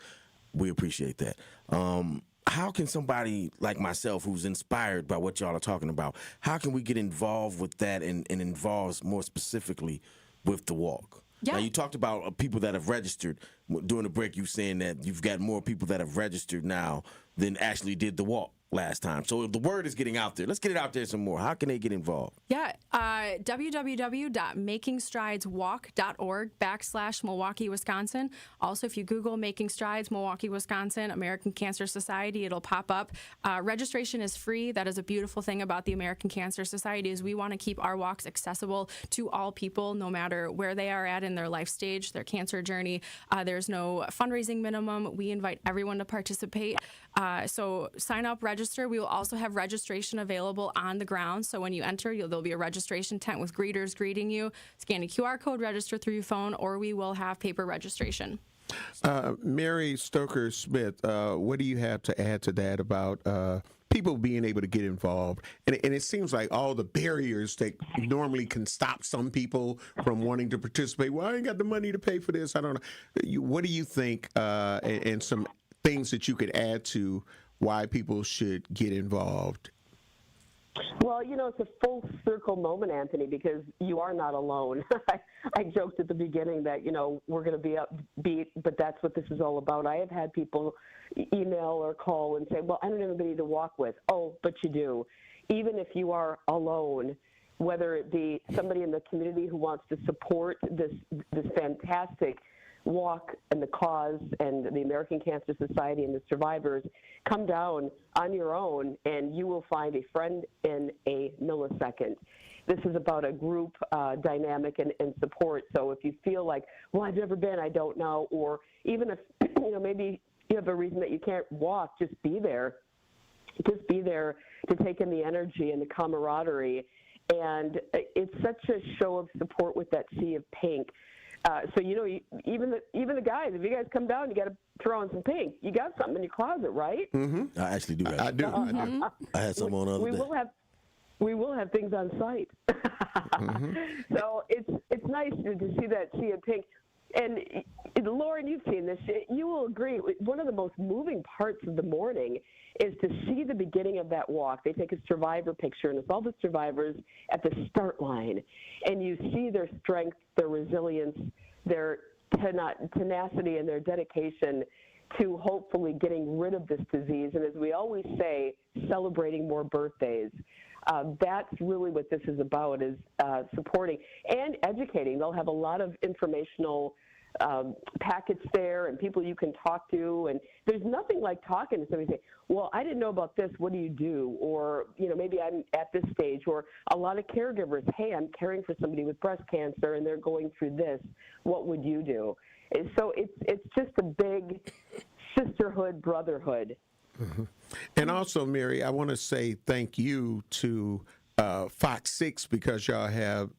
we appreciate that. How can somebody like myself who's inspired by what y'all are talking about, how can we get involved with that and involved more specifically with the walk? Yeah. Now, you talked about people that have registered. During the break, you saying that you've got more people that have registered now than actually did the walk last time. So the word is getting out there. Let's get it out there some more. How can they get involved? Yeah, www.makingstrideswalk.org/Milwaukee, Wisconsin. Also, if you Google Making Strides, Milwaukee, Wisconsin, American Cancer Society, it'll pop up. Registration is free. That is a beautiful thing about the American Cancer Society is we want to keep our walks accessible to all people, no matter where they are at in their life stage, their cancer journey. There's no fundraising minimum. We invite everyone to participate. So sign up, register. We will also have registration available on the ground. So when you enter, there'll be a registration tent with greeters greeting you. Scan a QR code, register through your phone, or we will have paper registration. Mary Stoker-Smith, what do you have to add to that about people being able to get involved? And it seems like all the barriers that normally can stop some people from wanting to participate. Well, I ain't got the money to pay for this. I don't know. What do you think and some things that you could add to why people should get involved? Well, it's a full circle moment, Anthony, because you are not alone. I joked at the beginning that, we're going to be upbeat, but that's what this is all about. I have had people email or call and say, well, I don't have anybody to walk with. Oh, but you do. Even if you are alone, whether it be somebody in the community who wants to support this fantastic walk and the cause and the American Cancer Society and the survivors, come down on your own and you will find a friend in a millisecond. This is about a group dynamic and support. So if you feel like, well, I've never been, I don't know, or even if, maybe you have a reason that you can't walk, just be there. Just be there to take in the energy and the camaraderie. And it's such a show of support with that sea of pink. So even the guys, if you guys come down, you got to throw on some pink. You got something in your closet, right? Mm-hmm. I actually do. I do. I had some on the other day. We will have things on site. So it's nice to see that sea of pink. And Lauren, you've seen this. You will agree. One of the most moving parts of the morning is to see the beginning of that walk. They take a survivor picture, and it's all the survivors at the start line. And you see their strength, their resilience, their tenacity, and their dedication to hopefully getting rid of this disease. And as we always say, celebrating more birthdays. That's really what this is about, is supporting and educating. They'll have a lot of informational packets there and people you can talk to. And there's nothing like talking to somebody and say, well, I didn't know about this. What do you do? Or, maybe I'm at this stage. Or a lot of caregivers, hey, I'm caring for somebody with breast cancer and they're going through this. What would you do? And so it's just a big sisterhood, brotherhood. Mm-hmm. And also, Mary, I want to say thank you to Fox 6 because y'all have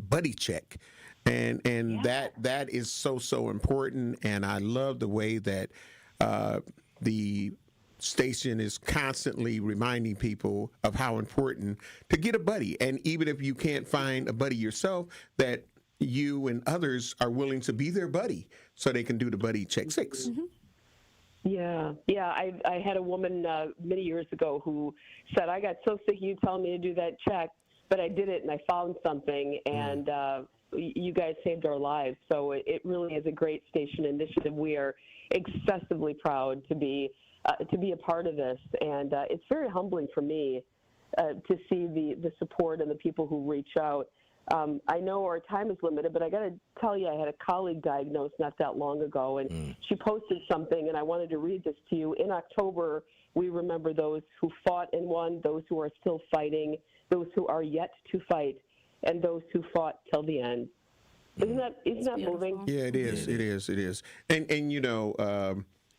Buddy Check. And that is so important. And I love the way that the station is constantly reminding people of how important to get a buddy. And even if you can't find a buddy yourself, that you and others are willing to be their buddy so they can do the Buddy Check 6. Mm-hmm. Yeah. I had a woman many years ago who said, I got so sick of you telling me to do that check, but I did it and I found something, and you guys saved our lives. So it really is a great station initiative. We are excessively proud to be a part of this, and it's very humbling for me to see the support and the people who reach out. I know our time is limited, but I got to tell you, I had a colleague diagnosed not that long ago, and she posted something, and I wanted to read this to you. In October, we remember those who fought and won, those who are still fighting, those who are yet to fight, and those who fought till the end. Isn't that moving? Yeah, it is. It is. And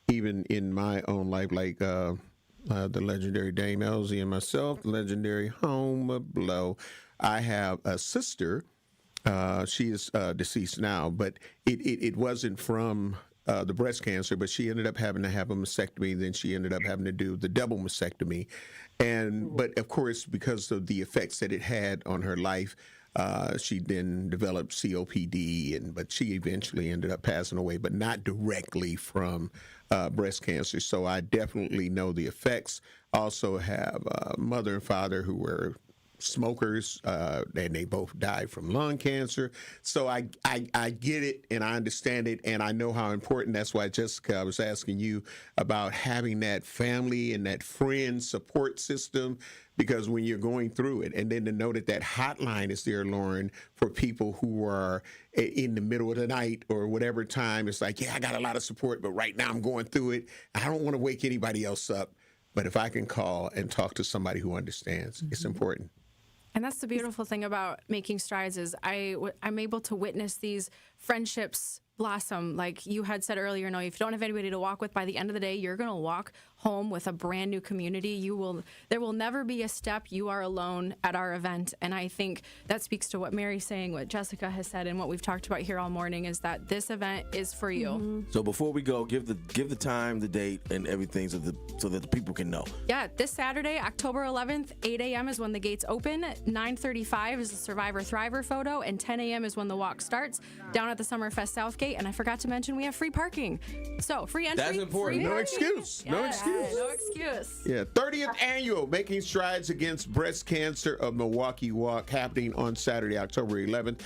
even in my own life, like the legendary Dame Elsie and myself, the legendary Home Blow, I have a sister. She is deceased now, but it wasn't from the breast cancer, but she ended up having to have a mastectomy. Then she ended up having to do the double mastectomy. But of course, because of the effects that it had on her life, she then developed COPD, but she eventually ended up passing away, but not directly from breast cancer. So I definitely know the effects. Also have a mother and father who were smokers, and they both died from lung cancer. So I get it, and I understand it, and I know how important. That's why, Jessica, I was asking you about having that family and that friend support system, because when you're going through it, and then to know that hotline is there, Lauren, for people who are in the middle of the night or whatever time, it's like, yeah, I got a lot of support, but right now I'm going through it. I don't want to wake anybody else up. But if I can call and talk to somebody who understands, it's important. And that's the beautiful thing about making strides is I'm able to witness these friendships blossom. Like you had said earlier, if you don't have anybody to walk with, by the end of the day, you're going to walk home with a brand new community. There will never be a step you are alone at our event. And I think that speaks to what Mary's saying, what Jessica has said, and what we've talked about here all morning is that this event is for you. Mm-hmm. So before we go, give the time, the date, and everything so that the people can know. Yeah, this Saturday, October 11th, 8 a.m. is when the gates open. 9:35 is the Survivor Thriver photo, and 10 a.m. is when the walk starts down at the Summerfest Southgate. And I forgot to mention we have free parking. So free entry. That's important. No excuse. Yeah. No excuse. No excuse. Yeah, 30th annual Making Strides Against Breast Cancer of Milwaukee Walk happening on Saturday, October 11th.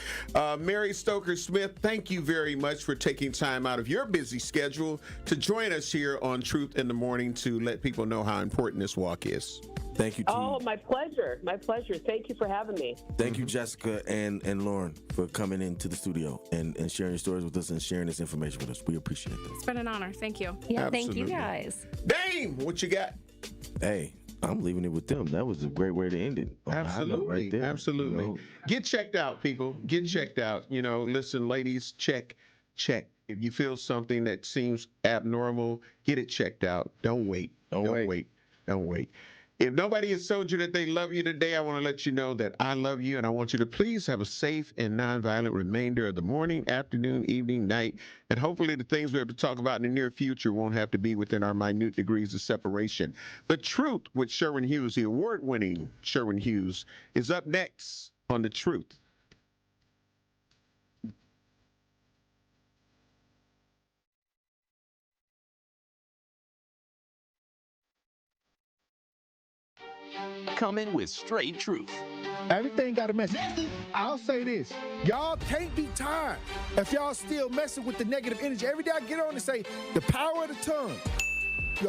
Mary Stoker-Smith, thank you very much for taking time out of your busy schedule to join us here on Truth in the Morning to let people know how important this walk is. Thank you. Oh, my pleasure. My pleasure. Thank you for having me. Thank you, Jessica and Lauren, for coming into the studio and sharing your stories with us and sharing this information with us. We appreciate that. It's been an honor. Thank you. Yeah, Absolutely. Thank you guys. Dame, what you got? Hey, I'm leaving it with them. That was a great way to end it. Absolutely. Right there. Absolutely. Get checked out, people. Get checked out. Listen, ladies, check. If you feel something that seems abnormal, get it checked out. Don't wait. Don't wait. If nobody has told you that they love you today, I want to let you know that I love you, and I want you to please have a safe and nonviolent remainder of the morning, afternoon, evening, night, and hopefully the things we have to talk about in the near future won't have to be within our minute degrees of separation. The Truth with Sherwin Hughes, the award-winning Sherwin Hughes, is up next on The Truth. Coming with straight truth. Everything got a message. I'll say this. Y'all can't be tired if y'all still messing with the negative energy. Every day I get on and say, the power of the tongue.